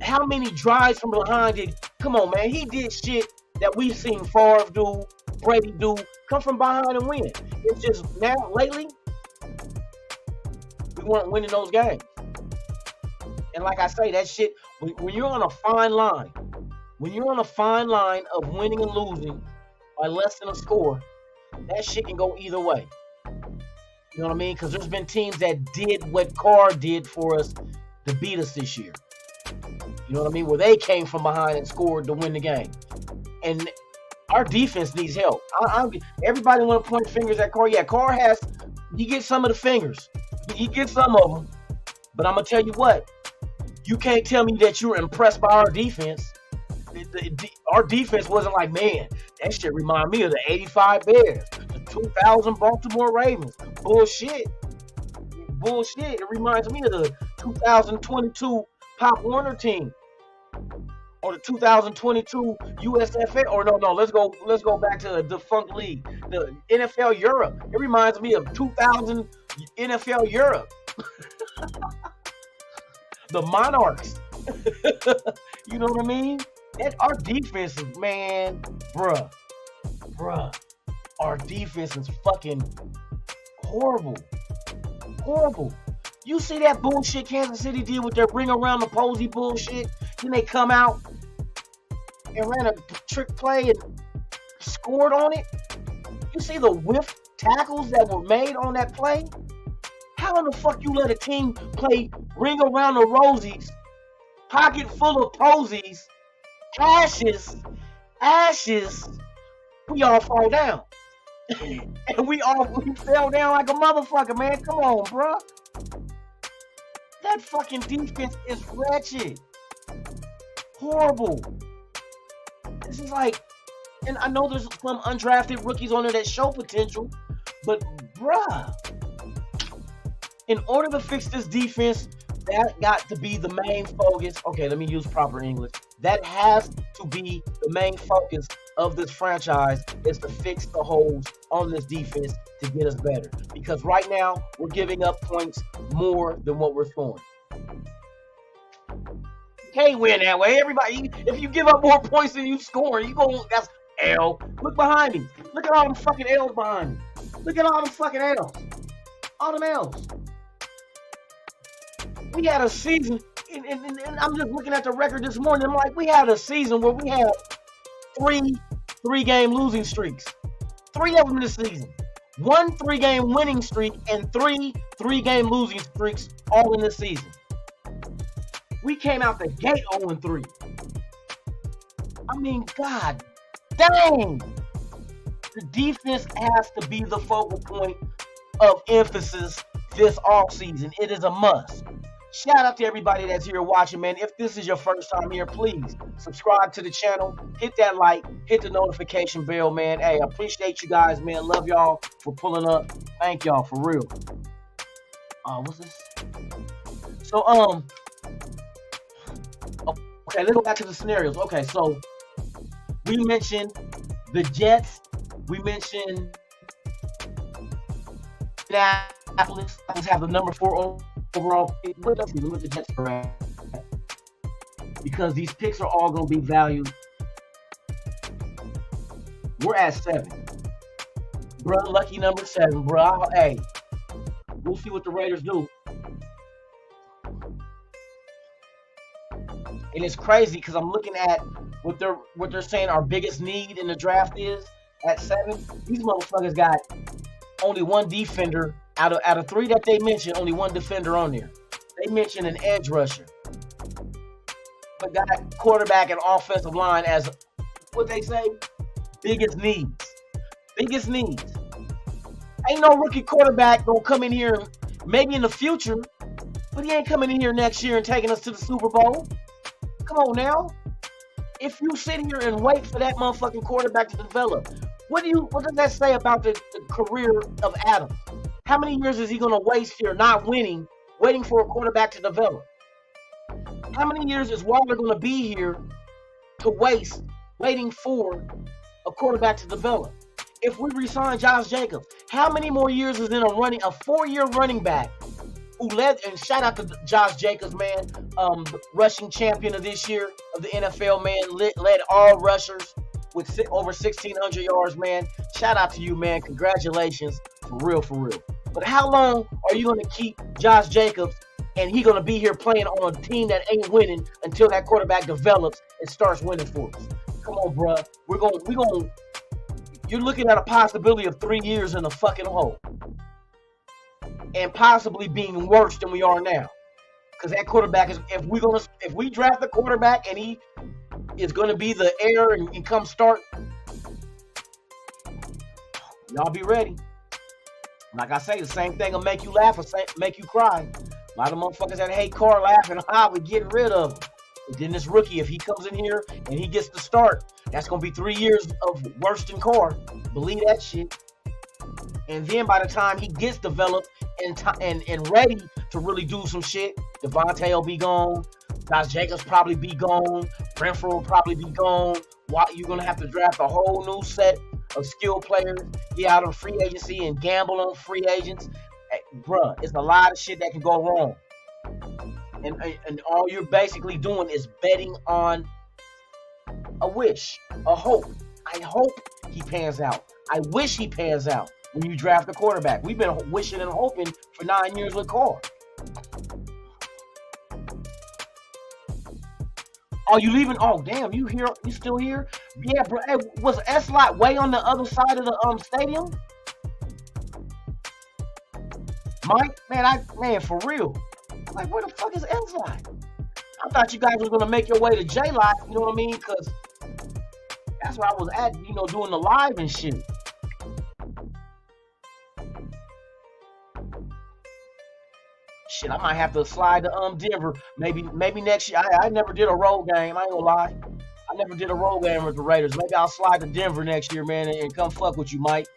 how many drives from behind did, come on, man, he did shit that we've seen Favre do, Brady do, come from behind and win. It's just now, lately, we weren't winning those games. And like I say, that shit, when you're on a fine line, of winning and losing by less than a score, that shit can go either way. You know what I mean? Because there's been teams that did what Carr did for us to beat us this year. You know what I mean? Where they came from behind and scored to win the game. And our defense needs help. Everybody want to point fingers at Carr. Yeah, Carr he gets some of the fingers. He gets some of them. But I'm going to tell you what. You can't tell me that you're impressed by our defense. Our defense wasn't like, man, that shit remind me of the 85 Bears, the 2000 Baltimore Ravens. Bullshit. It reminds me of the 2022 Pop Warner team. Or the 2022 USFL, or no, let's go back to the defunct league, the NFL Europe. It reminds me of 2000 NFL Europe. The Monarchs. You know what I mean? Our defense is, man, bruh, our defense is fucking horrible. You see that bullshit Kansas City did with their bring around the Posey bullshit? Then they come out and ran a trick play and scored on it. You see the whiff tackles that were made on that play? How in the fuck you let a team play ring around the rosies, pocket full of posies, ashes, we all fall down. And we fell down like a motherfucker, man. Come on, bro. That fucking defense is wretched. Horrible. This is like, and I know there's some undrafted rookies on there that show potential, but bruh, in order to fix this defense, that got to be the main focus. Okay, let me use proper English. That has to be the main focus of this franchise, is to fix the holes on this defense to get us better. Because right now, we're giving up points more than what we're scoring. You can't win that way. Everybody, if you give up more points than you score, that's L. Look behind me. Look at all them fucking L's behind me. Look at all them fucking L's. All them L's. We had a season, and I'm just looking at the record this morning. I'm like, we had a season where we had three-game losing streaks. 3 of them this season. 1 3-game winning streak and 3 3-game losing streaks all in this season. We came out the gate 0-3. I mean, god dang. The defense has to be the focal point of emphasis this offseason. It is a must. Shout out to everybody that's here watching, man. If this is your first time here, please subscribe to the channel, hit that like, hit the notification bell, man. Hey, I appreciate you guys, man. Love y'all for pulling up. Thank y'all for real. What's this? So, okay, let's go back to the scenarios. Okay, so we mentioned the Jets. We mentioned Indianapolis have the number 4 overall pick. Let's see what the Jets are at, because these picks are all going to be valued. We're at 7. Bruh, lucky number 7, bruh. Hey, we'll see what the Raiders do. And it's crazy because I'm looking at what they're saying our biggest need in the draft is at 7. These motherfuckers got only one defender out of 3 that they mentioned. Only one defender on there. They mentioned an edge rusher, but got quarterback and offensive line as what they say biggest needs. Biggest needs. Ain't no rookie quarterback gonna come in here maybe in the future, but he ain't coming in here next year and taking us to the Super Bowl. Come on now. If you sit here and wait for that motherfucking quarterback to develop, what does that say about the career of Adams? How many years is he gonna waste here not winning, waiting for a quarterback to develop? How many years is Waller gonna be here to waste waiting for a quarterback to develop? If we resign Josh Jacobs, how many more years is in a 4-year running back who led, and shout out to Josh Jacobs, man, rushing champion of this year of the NFL, man, led all rushers with over 1,600 yards, man. Shout out to you, man. Congratulations, for real, for real. But how long are you going to keep Josh Jacobs and he going to be here playing on a team that ain't winning until that quarterback develops and starts winning for us? Come on, bruh. We're going. You're looking at a possibility of 3 years in the fucking hole. And possibly being worse than we are now. Because that quarterback is, if we draft the quarterback and he is gonna be the heir and come start, y'all be ready. Like I say, the same thing will make you laugh or make you cry. A lot of motherfuckers that hate Carr laughing, we getting rid of him. And then this rookie, if he comes in here and he gets the start, that's gonna be 3 years of worse than Carr. Believe that shit. And then by the time he gets developed and ready to really do some shit, Devontae will be gone. Josh Jacobs probably be gone. Renfrow will probably be gone. You're going to have to draft a whole new set of skilled players, get out of free agency and gamble on free agents. Hey, bruh, it's a lot of shit that can go wrong. And all you're basically doing is betting on a wish, a hope. I hope he pans out. I wish he pans out. When you draft a quarterback, we've been wishing and hoping for 9 years with Carr. Oh, you leaving? Oh, damn, you here? You still here? Yeah, bro. Hey, was S-Lot way on the other side of the stadium? Mike, man, for real. Like, where the fuck is S-Lot? I thought you guys was gonna make your way to J-Lot. You know what I mean? Because that's where I was at. Doing the live and shit. Shit, I might have to slide to Denver. Maybe next year. I never did a road game. I ain't gonna lie. I never did a road game with the Raiders. Maybe I'll slide to Denver next year, man, and come fuck with you, Mike.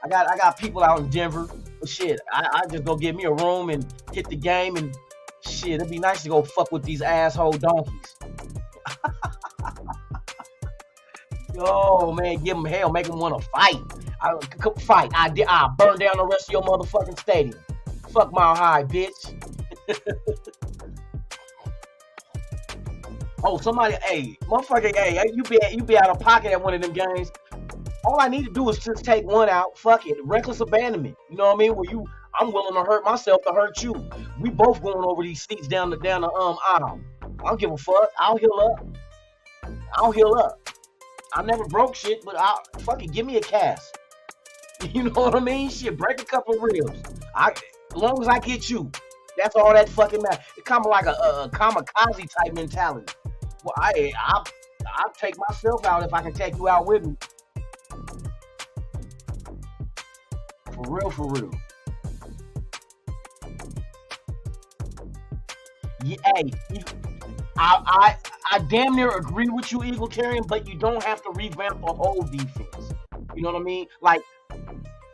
I got people out in Denver. But shit, I just go get me a room and hit the game, and shit, it'd be nice to go fuck with these asshole donkeys. Yo, man, give them hell, make them want to fight. Fight. I'll burn down the rest of your motherfucking stadium. Fuck Mile High, bitch. Oh, somebody, hey, motherfucker, hey, you be out of pocket at one of them games. All I need to do is just take one out. Fuck it, reckless abandonment. You know what I mean? Where I'm willing to hurt myself to hurt you. We both going over these seats down the aisle. I don't give a fuck. I'll heal up. I never broke shit, but fuck it, give me a cast. You know what I mean? Shit, break a couple of ribs. As long as I get you, that's all that fucking matters. It's kind of like a kamikaze type mentality. Well, I'll take myself out if I can take you out with me. For real, for real. Yeah, hey, I damn near agree with you, Eagle Carrion, but you don't have to revamp the whole defense. You know what I mean? Like,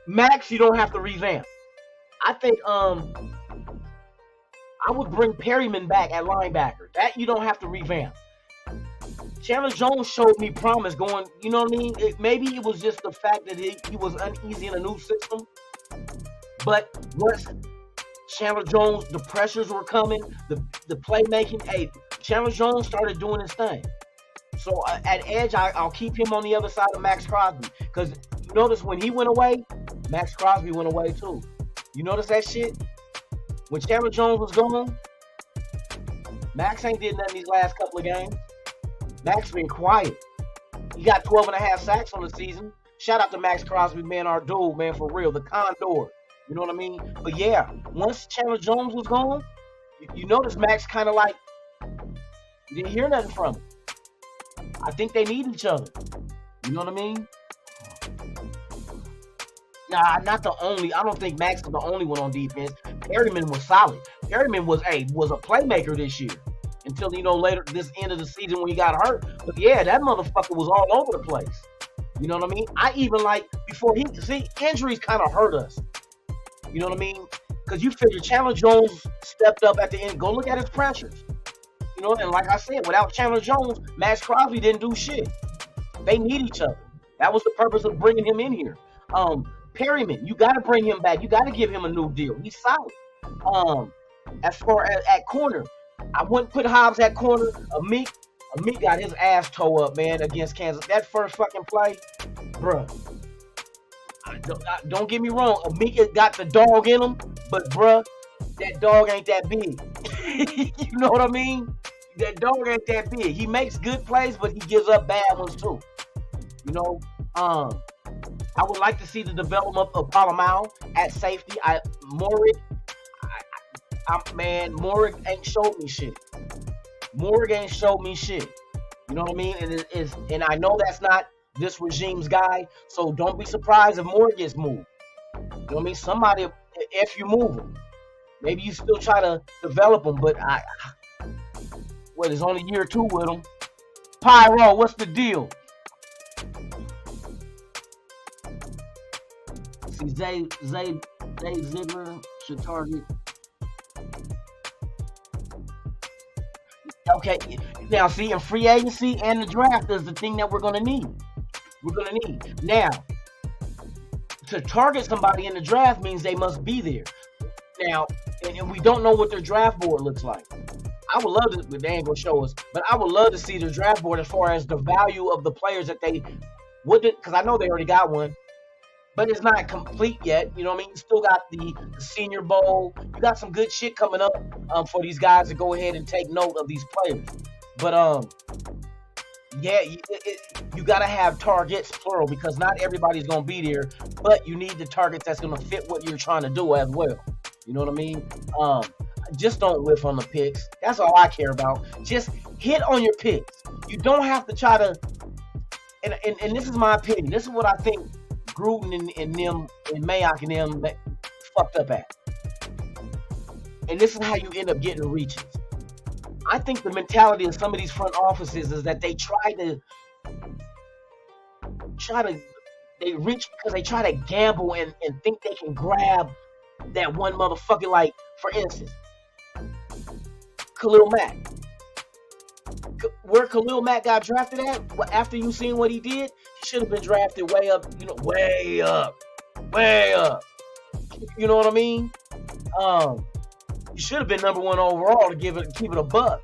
Max, you don't have to revamp. I think I would bring Perryman back at linebacker. That you don't have to revamp. Chandler Jones showed me promise going, you know what I mean? Maybe it was just the fact that he was uneasy in a new system. But once Chandler Jones, the pressures were coming, the playmaking, hey, Chandler Jones started doing his thing. So at edge, I'll keep him on the other side of Max Crosby. Because you notice when he went away, Max Crosby went away too. You notice that shit? When Chandler Jones was gone, Max ain't did nothing these last couple of games. Max been quiet. He got 12.5 sacks on the season. Shout out to Max Crosby, man, our dude, man, for real, the condor. You know what I mean? But yeah, once Chandler Jones was gone, you notice Max kind of like, you didn't hear nothing from him. I think they need each other. You know what I mean? Nah, not the only. I don't think Max is the only one on defense. Perryman was solid. Perryman was a playmaker this year until, later this end of the season when he got hurt. But yeah, that motherfucker was all over the place. You know what I mean? I even before injuries kind of hurt us. You know what I mean? Because you figure Chandler Jones stepped up at the end. Go look at his pressures. And like I said, without Chandler Jones, Max Crosby didn't do shit. They need each other. That was the purpose of bringing him in here. Perryman, you got to bring him back. You got to give him a new deal. He's solid. As far as at corner, I wouldn't put Hobbs at corner. Amik got his ass toe up, man, against Kansas. That first fucking play, bruh. Don't get me wrong. Amik got the dog in him, but bruh, that dog ain't that big. You know what I mean? That dog ain't that big. He makes good plays, but he gives up bad ones too. I would like to see the development of Palomau at safety. Morig ain't showed me shit. Morig ain't showed me shit. You know what I mean? And I know that's not this regime's guy, so don't be surprised if Morig gets moved. You know what I mean? Somebody, if you move him, maybe you still try to develop him, but it's only year 2 with him. Pyro, what's the deal? See, Zay Ziegler should target. Okay, now see, in free agency and the draft is the thing that we're gonna need. Now, to target somebody in the draft means they must be there. Now, and we don't know what their draft board looks like. I would love to, but they ain't gonna show us. But I would love to see their draft board as far as the value of the players that they wouldn't, because I know they already got one, but it's not complete yet. You know what I mean? You still got the Senior Bowl. You got some good shit coming up for these guys to go ahead and take note of these players. But yeah, you gotta have targets plural because not everybody's gonna be there, but you need the targets that's gonna fit what you're trying to do as well. You know what I mean? Just don't whiff on the picks. That's all I care about. Just hit on your picks. You don't have to try to. And this is my opinion. This is what I think Gruden and them and Mayock and them fucked up at. And this is how you end up getting reaches. I think the mentality of some of these front offices is that they they reach because they try to gamble and think they can grab that one motherfucker. Like, for instance, Khalil Mack. Where Khalil Mack got drafted at, after you seen what he did, he should have been drafted way up, way up. You know what I mean? You should have been number 1 overall to keep it a buck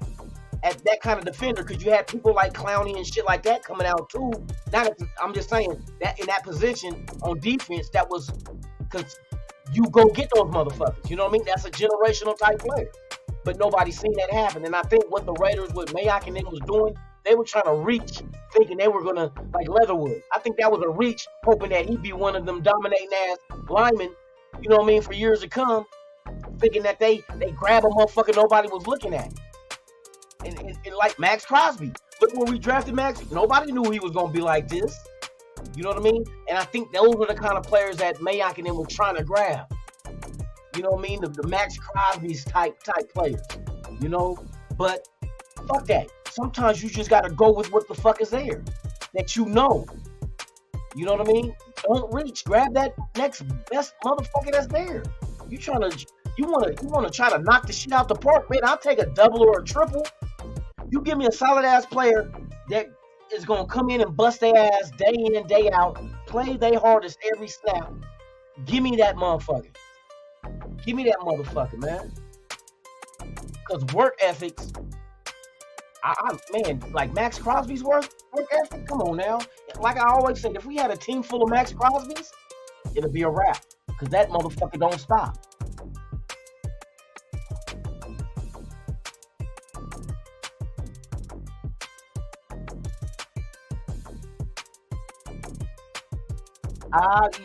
at that kind of defender, because you had people like Clowney and shit like that coming out too. I'm just saying that in that position on defense, that was because you go get those motherfuckers. You know what I mean? That's a generational type player. But nobody's seen that happen. And I think what the Raiders with Mayock and them was doing, they were trying to reach, thinking they were gonna, like Leatherwood. I think that was a reach, hoping that he'd be one of them dominating ass linemen, you know what I mean, for years to come, thinking that they grab a motherfucker nobody was looking at. And like Max Crosby. Look where we drafted Max. Nobody knew he was gonna be like this. You know what I mean? And I think those were the kind of players that Mayock and them were trying to grab. You know what I mean? The Max Crosby's type players. You know? But fuck that. Sometimes you just gotta go with what the fuck is there. That you know. You know what I mean? Don't reach. Grab that next best motherfucker that's there. You wanna try to knock the shit out the park, man. I'll take a double or a triple. You give me a solid ass player that is gonna come in and bust their ass day in, day out, play their hardest every snap. Give me that motherfucker. Give me that motherfucker, man. Because work ethics, man, like Max Crosby's work ethic, come on now. Like I always say, if we had a team full of Max Crosby's, it'll be a wrap. Because that motherfucker don't stop.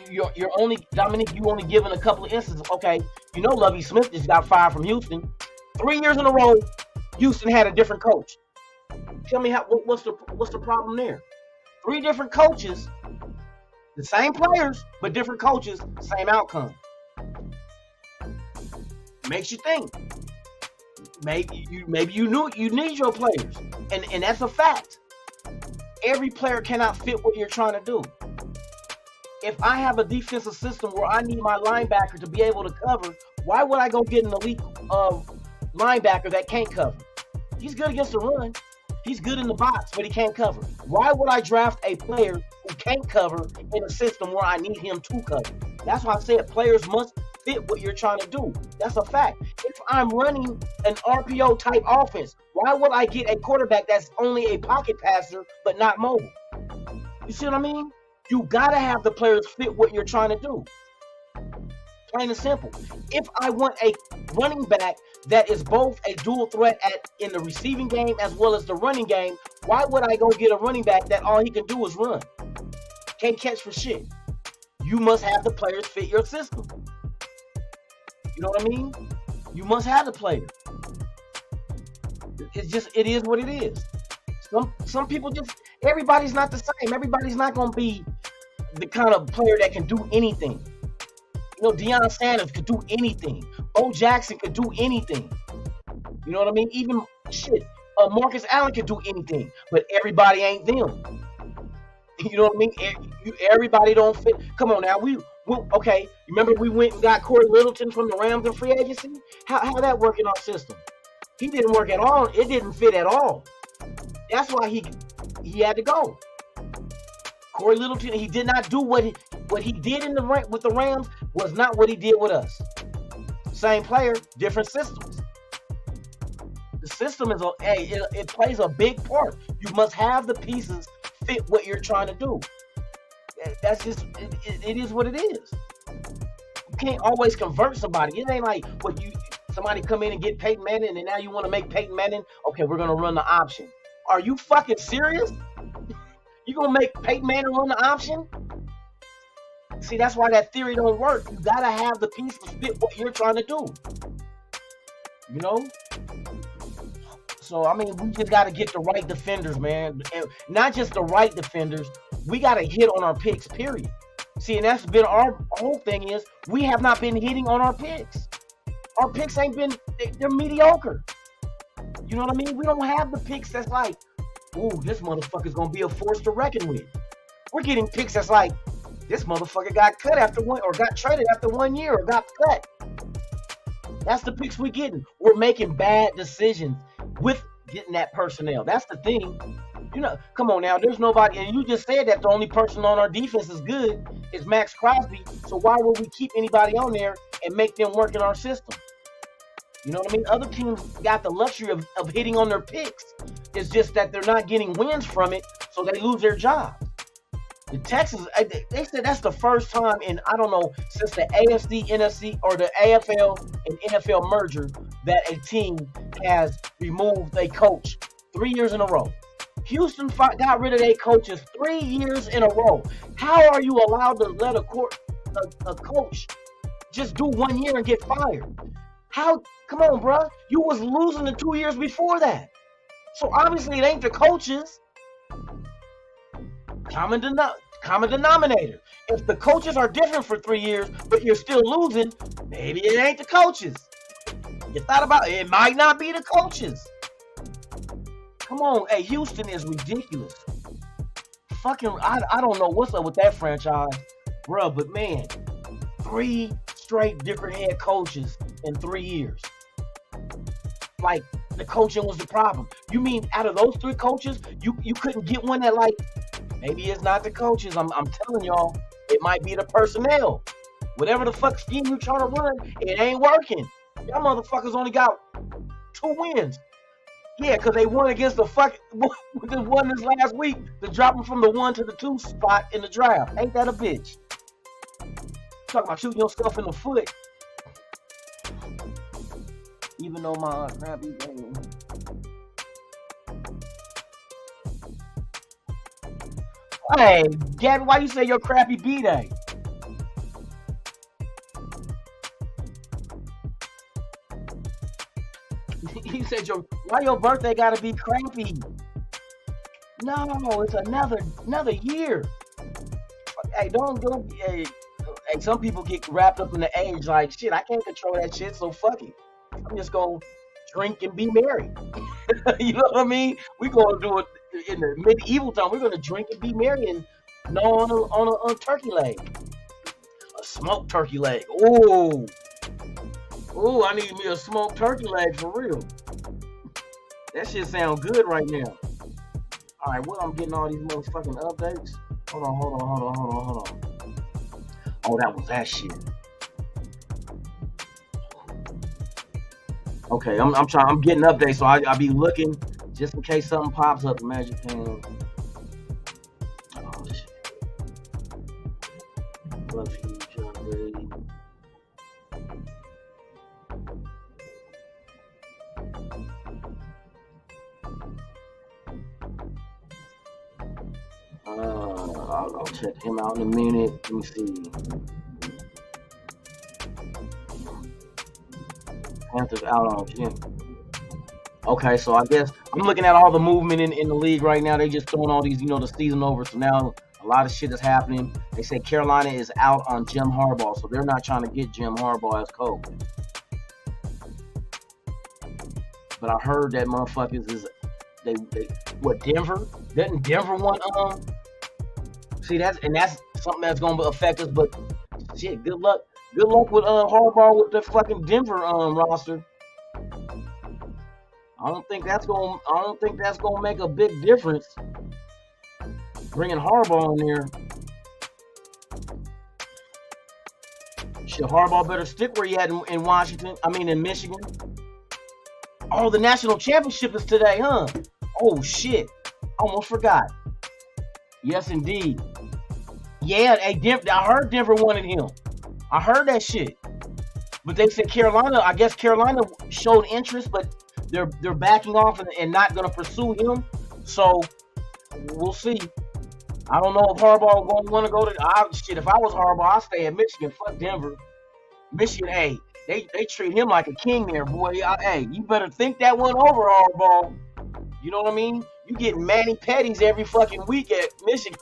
You're only, Dominic, you only given a couple of instances. Okay, you know Lovie Smith just got fired from Houston. 3 years in a row, Houston had a different coach. Tell me what's the problem there? 3 different coaches, the same players, but different coaches, same outcome. Makes you think. Maybe you need your players, and that's a fact. Every player cannot fit what you're trying to do. If I have a defensive system where I need my linebacker to be able to cover, why would I go get an elite linebacker that can't cover? He's good against the run. He's good in the box, but he can't cover. Why would I draft a player who can't cover in a system where I need him to cover? That's why I said players must fit what you're trying to do. That's a fact. If I'm running an RPO type offense, why would I get a quarterback that's only a pocket passer but not mobile? You see what I mean? You gotta have the players fit what you're trying to do. Plain and simple. If I want a running back that is both a dual threat in the receiving game as well as the running game, why would I go get a running back that all he can do is run? Can't catch for shit. You must have the players fit your system. You know what I mean? You must have the player. It is what it is. Some people everybody's not the same. Everybody's not going to be the kind of player that can do anything. You know, Deion Sanders could do anything. Bo Jackson could do anything. You know what I mean? Even Marcus Allen could do anything, but everybody ain't them. You know what I mean? Everybody don't fit. Come on now, okay. You remember we went and got Corey Littleton from the Rams in free agency? How that work in our system? He didn't work at all. It didn't fit at all. That's why he had to go. Corey Littleton, he did not do what he did with the Rams was not what he did with us. Same player, different systems. The system it plays a big part. You must have the pieces fit what you're trying to do. That's just it is what it is. You can't always convert somebody. It ain't like somebody come in and get Peyton Manning and now you want to make Peyton Manning, okay, we're gonna run the option. Are you fucking serious? You gonna make Peyton Manning run the option? See, that's why that theory don't work. You gotta have the pieces fit what you're trying to do. You know? So, I mean, we just gotta get the right defenders, man. And not just the right defenders. We gotta hit on our picks, period. See, and that's been our whole thing is we have not been hitting on our picks. Our picks ain't been, they're mediocre. You know what I mean? We don't have the picks that's like, ooh, this motherfucker's gonna be a force to reckon with. We're getting picks that's like, this motherfucker got cut after one, or got traded after 1 year, or got cut. That's the picks we're getting. We're making bad decisions with getting that personnel. That's the thing. You know, come on now, there's nobody, and you just said that the only person on our defense is good is Max Crosby, so why would we keep anybody on there and make them work in our system? You know what I mean? Other teams got the luxury of hitting on their picks. It's just that they're not getting wins from it, so they lose their job. The Texans, they said that's the first time in, I don't know, since the AFC, NFC, or the AFL and NFL merger that a team has removed a coach 3 years in a row. Houston got rid of their coaches 3 years in a row. How are you allowed to let a coach just do 1 year and get fired? How? Come on, bro. You was losing the 2 years before that. So obviously it ain't the coaches. Common denominator. If the coaches are different for 3 years, but you're still losing, maybe it ain't the coaches. You thought about it? It might not be the coaches. Come on, hey, Houston is ridiculous. Fucking, I don't know what's up with that franchise, bro. But man, 3 straight different head coaches in 3 years. Like, the coaching was the problem. You mean out of those 3 coaches, you couldn't get one that, like, maybe it's not the coaches. I'm telling y'all, it might be the personnel. Whatever the fuck scheme you trying to run, it ain't working. Y'all motherfuckers only got 2 wins. Yeah, because they won against the one this last week to drop them from the 1 to the 2 spot in the draft. Ain't that a bitch? Talking about shooting yourself in the foot. Even though my crappy game. Hey, Gabby, why you say your crappy B-Day? said, why your birthday gotta be crappy? No, it's another year. Hey, don't hey, some people get wrapped up in the age like, shit, I can't control that shit, so fuck it. I'm just gonna drink and be merry. You know what I mean? We're gonna do it in the medieval time. We're gonna drink and be merry and on a turkey leg. A smoked turkey leg. Ooh, I need me a smoked turkey leg for real. That shit sound good right now. All right, I'm getting all these motherfucking updates. Hold on. Oh, that was that shit. Okay, I'm getting updates, so I'll be looking just in case something pops up. Magic Fan. Oh shit. Love you, John Brady. I'll check him out in a minute. Let me see. Panthers out on Jim. Okay, so I guess I'm looking at all the movement in the league right now. They just throwing all these, the season over. So now a lot of shit is happening. They say Carolina is out on Jim Harbaugh, so they're not trying to get Jim Harbaugh as coach. But I heard that motherfuckers is Denver? Doesn't Denver want See, that's something that's gonna affect us. But shit, good luck with Harbaugh with the fucking Denver roster. I don't think that's gonna make a big difference. Bringing Harbaugh in there. Shit, Harbaugh better stick where he had in Washington. I mean, in Michigan. Oh, the national championship is today, huh? Oh shit, almost forgot. Yes, indeed. Yeah, I heard Denver wanted him. I heard that shit. But they said Carolina, I guess Carolina showed interest, but they're backing off and not going to pursue him. So we'll see. I don't know if Harbaugh going to want to go to shit. If I was Harbaugh, I'd stay at Michigan. Fuck Denver. Michigan, hey, they treat him like a king there, boy. Hey, you better think that one over, Harbaugh. You know what I mean? You get Manny Petties every fucking week at Michigan.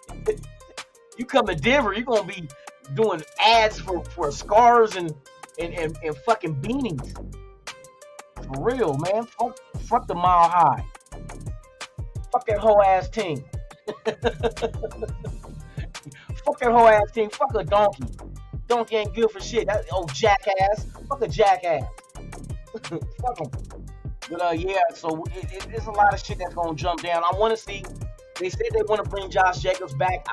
You come to Denver, you're gonna be doing ads for scarves and fucking beanies. For real, man. Fuck the Mile High. Fuck that whole ass team. Fuck that whole ass team. Fuck a donkey. Donkey ain't good for shit. That old jackass. Fuck a jackass. Fuck him. But yeah, so it's a lot of shit that's gonna jump down. I want to see. They said they want to bring Josh Jacobs back.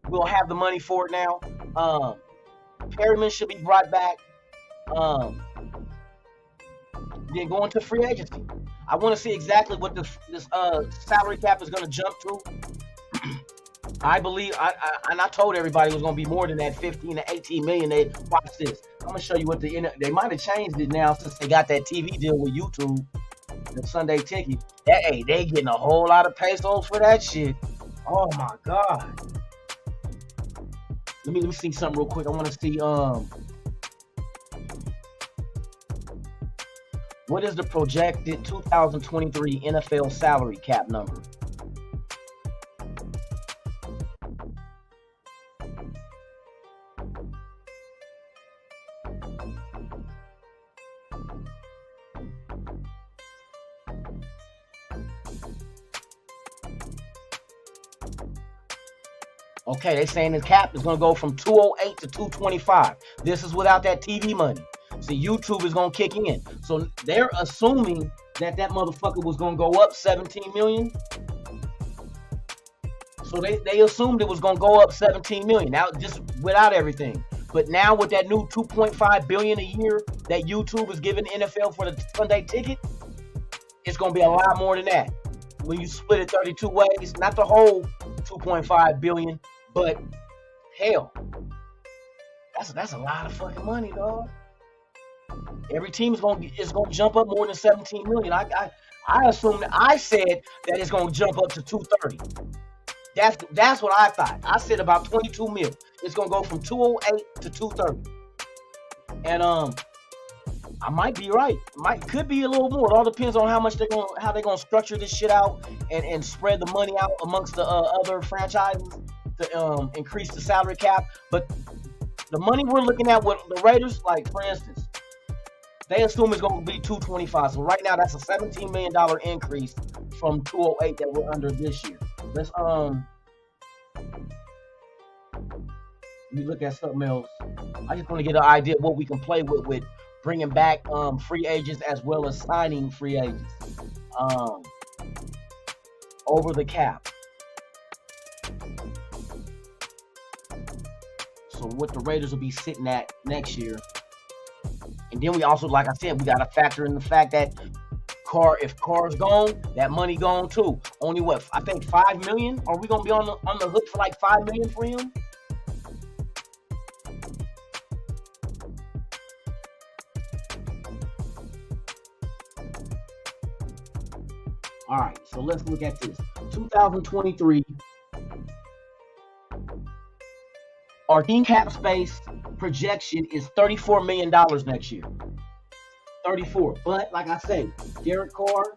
We'll have the money for it now. Perryman should be brought back. Then going to free agency. I want to see exactly what this salary cap is going to jump to. I believe, and I told everybody it was going to be more than that 15 to 18 million. They watch this. I'm going to show you what they might have changed it now since they got that TV deal with YouTube, the Sunday Ticket. Hey, they getting a whole lot of pesos for that shit. Oh my God. Let me see something real quick. I want to see what is the projected 2023 NFL salary cap number? Okay, they're saying the cap is going to go from 208 to 225. This is without that TV money. See, YouTube is going to kick in. So they're assuming that motherfucker was going to go up 17 million. So they assumed it was going to go up 17 million. Now, just without everything. But now with that new 2.5 billion a year that YouTube is giving the NFL for the Sunday Ticket, it's going to be a lot more than that. When you split it 32 ways, not the whole 2.5 billion, but hell, that's a lot of fucking money, dog. Every team is gonna jump up more than 17 million. I assume that I said that it's gonna jump up to 230. That's what I thought. I said about 22 mil. It's gonna go from 208 to 230. And I might be right. Could be a little more. It all depends on how they're gonna structure this shit out and spread the money out amongst the other franchises to increase the salary cap. But the money we're looking at with the Raiders, like for instance, they assume it's gonna be $225. So right now that's a $17 million increase from $208 that we're under this year. Let's look at something else. I just want to get an idea of what we can play with bringing back free agents as well as signing free agents over the cap. So what the Raiders will be sitting at next year. And then we also, like I said, we got to factor in the fact that if Carr's gone, that money gone too. Only what, I think $5 million? Are we gonna be on the hook for like $5 million for him? All right, so let's look at this. 2023, our team cap space projection is $34 million next year. 34. But like I say, Derek Carr,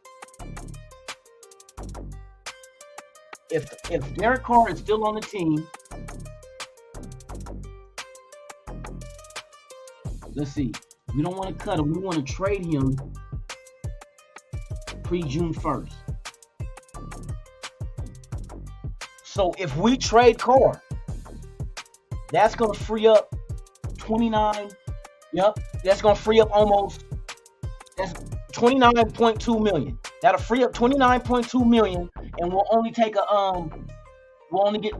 if Derek Carr is still on the team, let's see. We don't want to cut him. We want to trade him pre-June 1st. So if we trade Carr, that's going to free up 29. Yep, that's going to free up that's $29.2 million. That'll free up $29.2 million, and we'll only take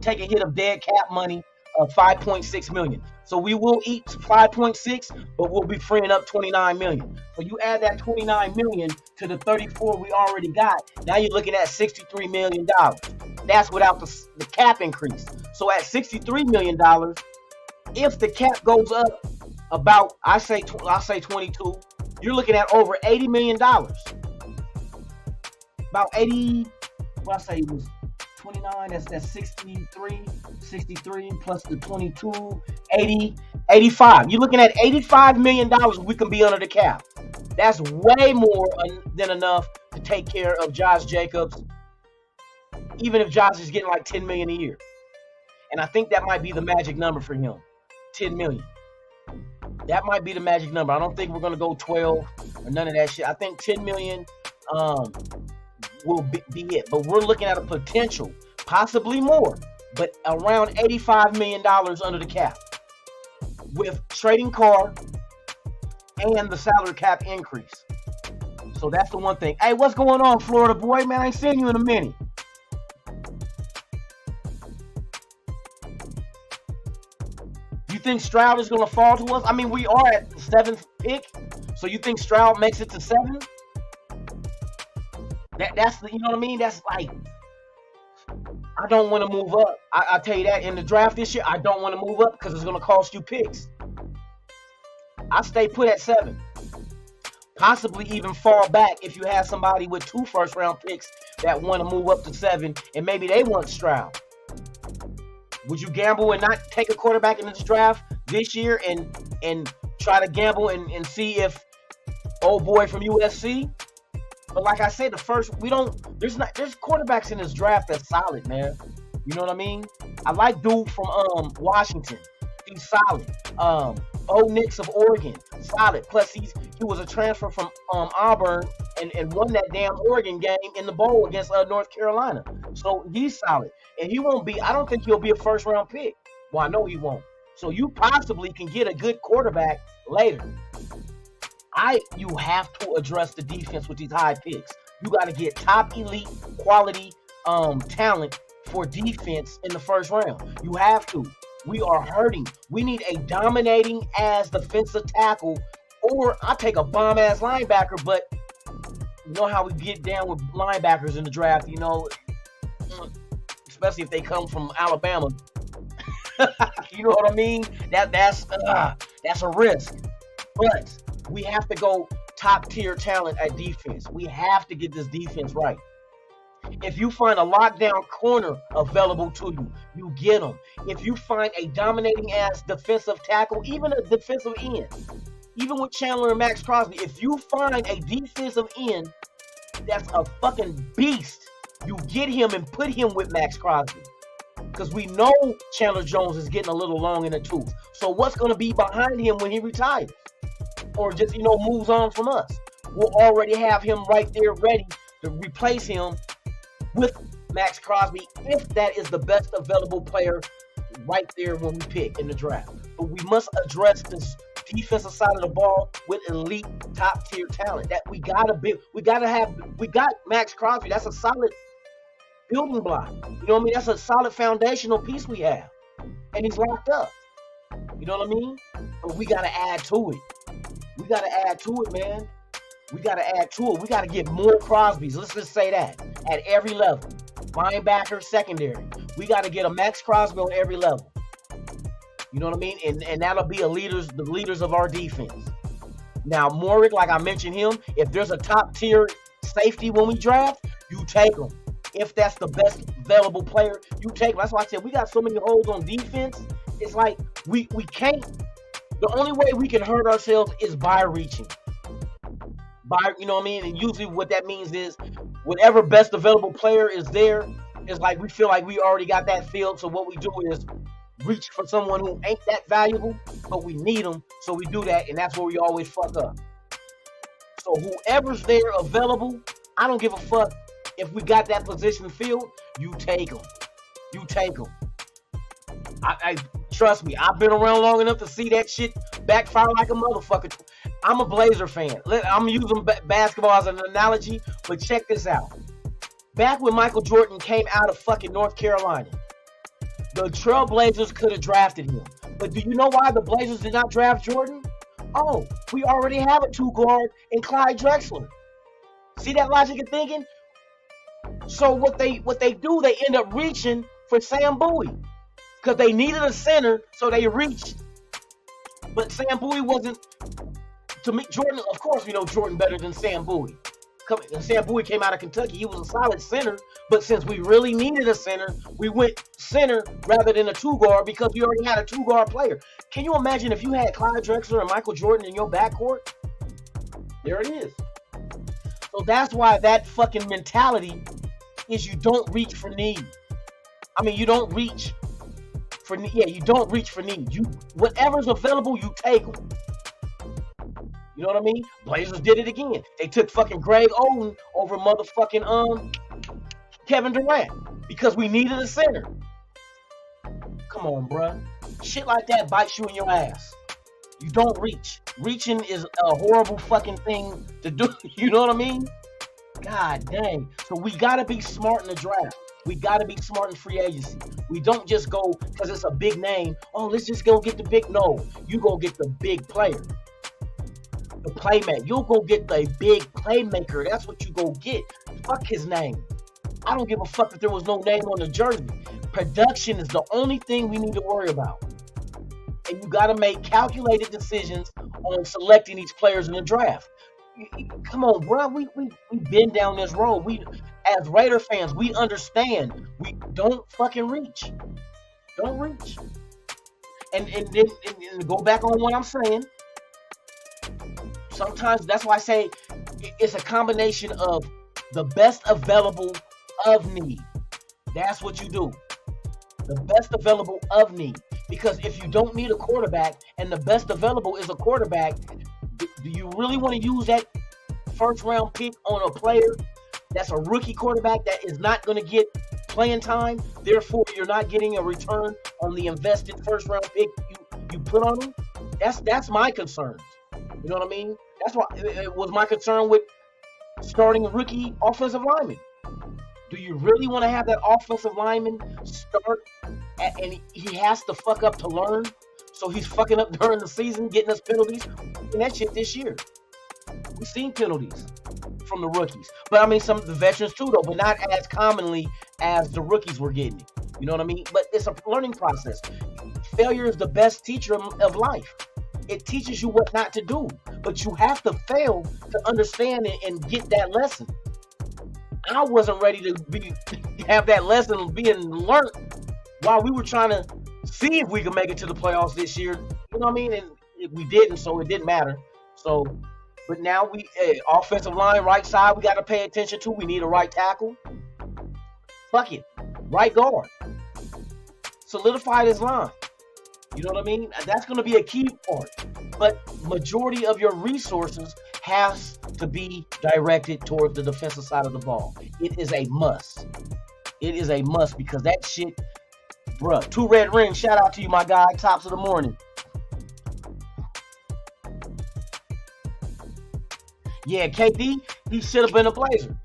take a hit of dead cap money of $5.6 million. So we will eat 5.6, but we'll be freeing up $29 million. So you add that $29 million to the 34 we already got. Now you're looking at $63 million. That's without the cap increase. So at $63 million, if the cap goes up about, I say 22, you're looking at over $80 million. About 80, what I say it was 29, that's 63 plus the 22, 80, 85. You're looking at $85 million we can be under the cap. That's way more than enough to take care of Josh Jacobs, even if Josh is getting like $10 million a year. And I think that might be the magic number for him, $10 million. That might be the magic number. I don't think we're going to go 12 or none of that shit. I think 10 million will be it. But we're looking at a potential, possibly more, but around $85 million under the cap with trading Carr and the salary cap increase. So that's the one thing. Hey, what's going on, Florida boy? Man, I ain't seen you in a minute. You think Stroud is going to fall to us? I mean, we are at the 7th pick. So you think Stroud makes it to 7? That's the, you know what I mean? That's like, I don't want to move up. I'll tell you that in the draft this year, I don't want to move up because it's going to cost you picks. I stay put at 7. Possibly even fall back if you have somebody with 2 first-round picks that want to move up to 7, and maybe they want Stroud. Would you gamble and not take a quarterback in this draft this year and try to gamble and see if old boy from USC? But like I said, there's quarterbacks in this draft that's solid, man. You know what I mean? I like dude from Washington. He's solid. Old Nix of Oregon, solid. Plus he was a transfer from Auburn and won that damn Oregon game in the bowl against North Carolina. So he's solid. And he won't be, I don't think he'll be a first round pick. Well, I know he won't. So you possibly can get a good quarterback later. You have to address the defense with these high picks. You got to get top elite quality talent for defense in the first round. You have to. We are hurting. We need a dominating ass defensive tackle, or I take a bomb ass linebacker, but you know how we get down with linebackers in the draft, you know, especially if they come from Alabama. You know what I mean? That's a risk. But we have to go top tier talent at defense. We have to get this defense right. If you find a lockdown corner available to you, you get them. If you find a dominating ass defensive tackle, even a defensive end, even with Chandler and Max Crosby, if you find a defensive end that's a fucking beast, you get him and put him with Max Crosby. Because we know Chandler Jones is getting a little long in the tooth. So what's going to be behind him when he retires? Or just, moves on from us? We'll already have him right there ready to replace him with Max Crosby if that is the best available player right there when we pick in the draft. But we must address this defensive side of the ball with elite top tier talent that we got Max Crosby. That's a solid building block. You know what I mean? That's a solid foundational piece we have. And he's locked up. You know what I mean? But we got to add to it. We got to add to it, man. We got to add to it. We got to get more Crosbys. Let's just say that. At every level. Linebacker, secondary. We got to get a Max Crosby on every level. You know what I mean? And that'll be the leaders of our defense. Now, Morik, like I mentioned him, if there's a top tier safety when we draft, you take him. If that's the best available player, you take him. That's why I said we got so many holes on defense. It's like we can't. The only way we can hurt ourselves is by reaching. You know what I mean? And usually what that means is whatever best available player is there, is like we feel like we already got that field. So what we do is reach for someone who ain't that valuable, but we need them. So we do that, and that's where we always fuck up. So whoever's there available, I don't give a fuck if we got that position filled, you take them. You take them. I trust me, I've been around long enough to see that shit backfire like a motherfucker. I'm a Blazer fan. I'm using basketball as an analogy, but check this out. Back when Michael Jordan came out of fucking North Carolina, the Trailblazers could have drafted him. But do you know why the Blazers did not draft Jordan? Oh, we already have a two guard in Clyde Drexler. See that logic of thinking? So what they do, they end up reaching for Sam Bowie. Because they needed a center, so they reached. But Sam Bowie wasn't, to me, Jordan, of course we know Jordan better than Sam Bowie. Sam Bowie came out of Kentucky. He was a solid center, but since we really needed a center, we went center rather than a two guard because we already had a two guard player. Can you imagine if you had Clyde Drexler and Michael Jordan in your backcourt? There it is. So that's why that fucking mentality is you don't reach for need. I mean, you don't reach for need. Yeah, you don't reach for need. Whatever's available, you take them. You know what I mean? Blazers did it again. They took fucking Greg Oden over motherfucking Kevin Durant because we needed a center. Come on, bruh. Shit like that bites you in your ass. You don't reach. Reaching is a horrible fucking thing to do. You know what I mean? God dang. So we gotta be smart in the draft. We gotta be smart in free agency. We don't just go because it's a big name. Oh, let's just go get the big. No, you go get the big player. The playmaker. You'll go get the big playmaker. That's what you go get. Fuck his name. I don't give a fuck if there was no name on the jersey. Production is the only thing we need to worry about. And you got to make calculated decisions on selecting these players in the draft. Come on, bro. We've been down this road. As Raider fans, we understand. We don't fucking reach. Don't reach. And then go back on what I'm saying. Sometimes that's why I say it's a combination of the best available of need. That's what you do. The best available of need. Because if you don't need a quarterback and the best available is a quarterback, do you really want to use that first round pick on a player that's a rookie quarterback that is not going to get playing time? Therefore, you're not getting a return on the invested first round pick you put on him? That's my concern. You know what I mean? That's why it was my concern with starting a rookie offensive lineman. Do you really want to have that offensive lineman start and he has to fuck up to learn? So he's fucking up during the season, getting us penalties. And that shit this year. We've seen penalties from the rookies. But I mean, some of the veterans too, though, but not as commonly as the rookies were getting it. You know what I mean? But it's a learning process. Failure is the best teacher of life. It teaches you what not to do. But you have to fail to understand it and get that lesson. I wasn't ready to have that lesson being learned while we were trying to see if we could make it to the playoffs this year. You know what I mean? And we didn't, so it didn't matter. So, but now offensive line, right side, we got to pay attention to. We need a right tackle. Fuck it. Right guard. Solidify this line. You know what I mean? That's going to be a key part. But majority of your resources has to be directed towards the defensive side of the ball. It is a must. It is a must because that shit, bruh. 2 Red Rings, shout out to you, my guy. Tops of the morning. Yeah, KD, he should have been a Blazer.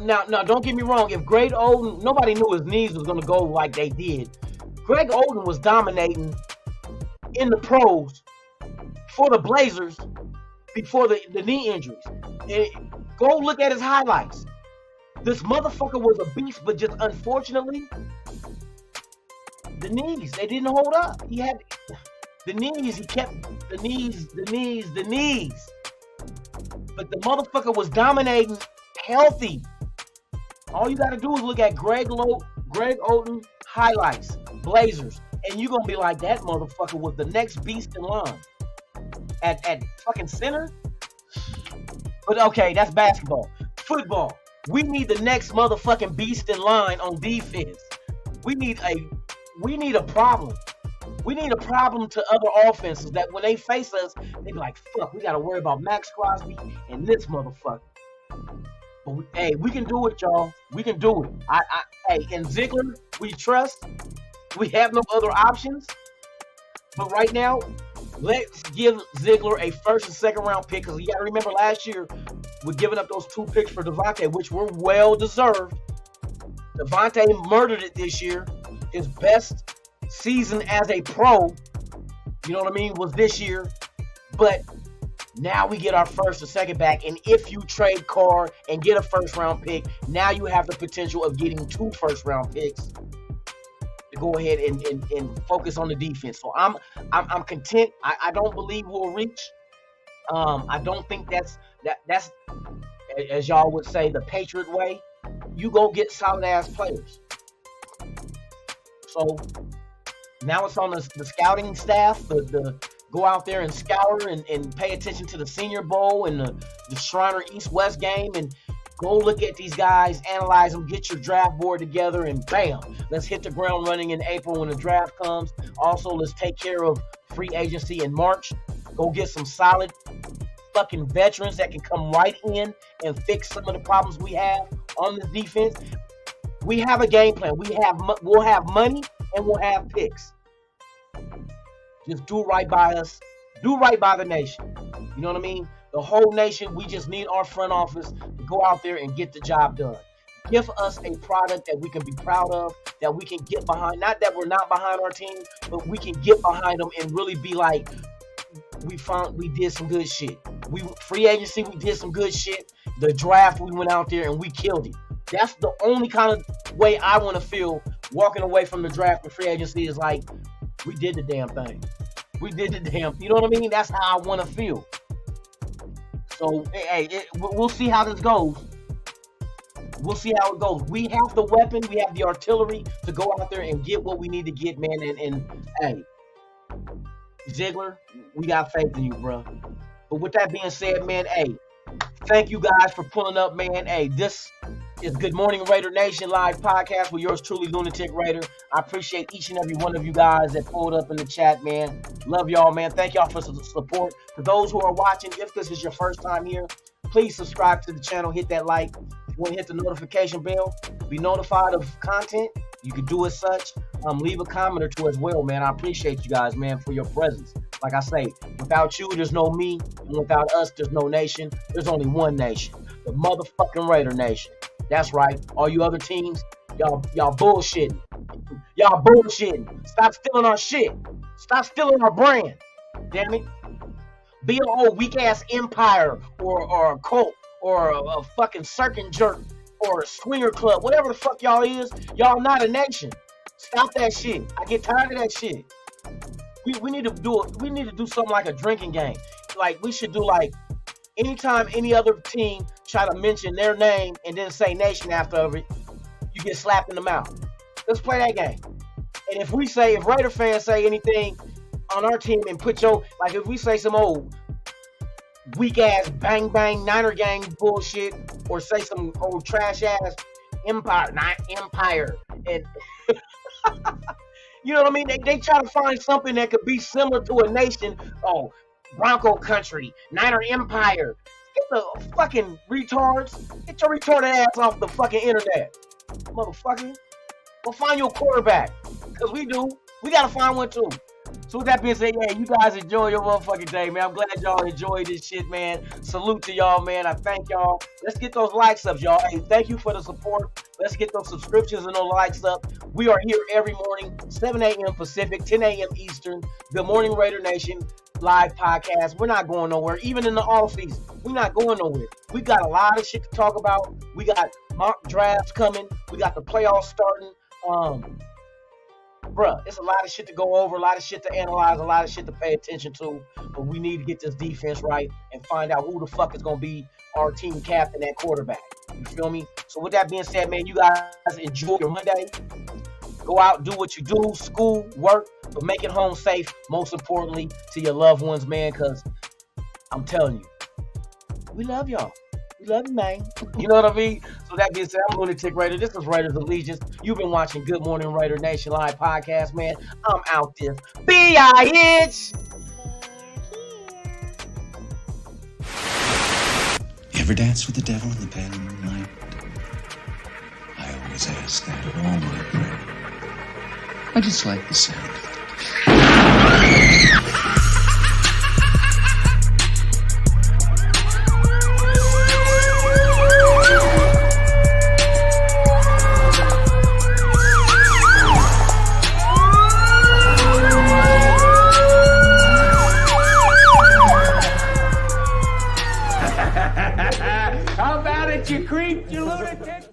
Now, don't get me wrong. If Greg Oden, nobody knew his knees was going to go like they did. Greg Oden was dominating in the pros for the Blazers before the knee injuries. Go look at his highlights. This motherfucker was a beast, but just unfortunately, the knees, they didn't hold up. He had the knees, he kept the knees. But the motherfucker was dominating healthy. All you got to do is look at Greg Oden highlights, Blazers, and you're going to be like, that motherfucker was the next beast in line. At fucking center? But okay, that's basketball. Football. We need the next motherfucking beast in line on defense. We need a problem. We need a problem to other offenses that when they face us, they be like, fuck, we got to worry about Max Crosby and this motherfucker. But we can do it, y'all. We can do it. And Ziegler, we trust. We have no other options. But right now, let's give Ziegler a first and second round pick because you got to remember last year we're giving up those 2 picks for Devontae, which were well deserved. Devontae murdered it this year. His best season as a pro, you know what I mean, was this year. But now we get our first and second back, and if you trade Carr and get a first round pick, now you have the potential of getting 2 first round picks to go ahead and focus on the defense. So I'm content. I don't believe we'll reach. I don't think that's as y'all would say, the Patriot way. You go get solid ass players. So now it's on the scouting staff to go out there and scour and pay attention to the Senior Bowl and the Shriner East-West game and go look at these guys, analyze them, get your draft board together, and bam, let's hit the ground running in April when the draft comes. Also, let's take care of free agency in March. Go get some solid fucking veterans that can come right in and fix some of the problems we have on this defense. We have a game plan. We'll have money and we'll have picks. Just do right by us. Do right by the nation. You know what I mean? The whole nation, we just need our front office to go out there and get the job done. Give us a product that we can be proud of, that we can get behind. Not that we're not behind our team, but we can get behind them and really be like, we did some good shit. Free agency, we did some good shit. The draft, we went out there and we killed it. That's the only kind of way I want to feel walking away from the draft and free agency is like, we did the damn thing. We did the damn, you know what I mean? That's how I want to feel. So, we'll see how this goes. We'll see how it goes. We have the weapon, we have the artillery to go out there and get what we need to get, man. And hey, Ziegler, we got faith in you, bro. But with that being said, man, hey, thank you guys for pulling up, man. Hey, this is Good Morning Raider Nation live podcast with yours truly, Lunatic Raider. I appreciate each and every one of you guys that pulled up in the chat, man. Love y'all, man. Thank y'all for the support. For those who are watching, if this is your first time here, please subscribe to the channel. Hit that like. If you want to hit the notification bell, be notified of content. You can do as such. Leave a comment or two as well, man. I appreciate you guys, man, for your presence. Like I say, without you, there's no me. And without us, there's no nation. There's only one nation. The motherfucking Raider Nation. That's right. All you other teams, y'all bullshitting. Y'all bullshitting. Stop stealing our shit. Stop stealing our brand. Damn it. Be an old weak-ass empire or a cult or a fucking circuit jerk or a swinger club. Whatever the fuck y'all is, y'all not a nation. Stop that shit. I get tired of that shit. We need to do something like a drinking game. Like we should do like anytime any other team try to mention their name and then say nation after it, you get slapped in the mouth. Let's play that game. And if Raider fans say anything, on our team and put your, like, if we say some old weak ass bang bang Niner gang bullshit, or say some old trash ass empire, not empire, and you know what I mean? They try to find something that could be similar to a nation. Oh, Bronco country, Niner empire. Get the fucking retards. Get your retarded ass off the fucking internet, motherfucker. Go find your quarterback, cause we do. We gotta find one too. So with that being said, yeah, you guys enjoy your motherfucking day, man. I'm glad y'all enjoyed this shit, man. Salute to y'all, man. I thank y'all. Let's get those likes up, y'all. Hey, thank you for the support. Let's get those subscriptions and those likes up. We are here every morning, 7 a.m. Pacific, 10 a.m. Eastern. Good Morning Raider Nation live podcast. We're not going nowhere. Even in the off season, we're not going nowhere. We got a lot of shit to talk about. We got mock drafts coming. We got the playoffs starting. Bruh, it's a lot of shit to go over, a lot of shit to analyze, a lot of shit to pay attention to. But we need to get this defense right and find out who the fuck is going to be our team captain at quarterback. You feel me? So with that being said, man, you guys enjoy your Monday. Go out, do what you do, school, work, but make it home safe. Most importantly, to your loved ones, man, because I'm telling you, we love y'all. We love you, man. You know what I mean? So that being said, I'm Lunatic Raider. This is Raiders Allegiance. You've been watching Good Morning Raider Nation live podcast, man. I'm out this bitch. You ever dance with the devil in the pale moonlight? I always ask that of all my prey. I just like the sound of it. How about it, you creep, you lunatic?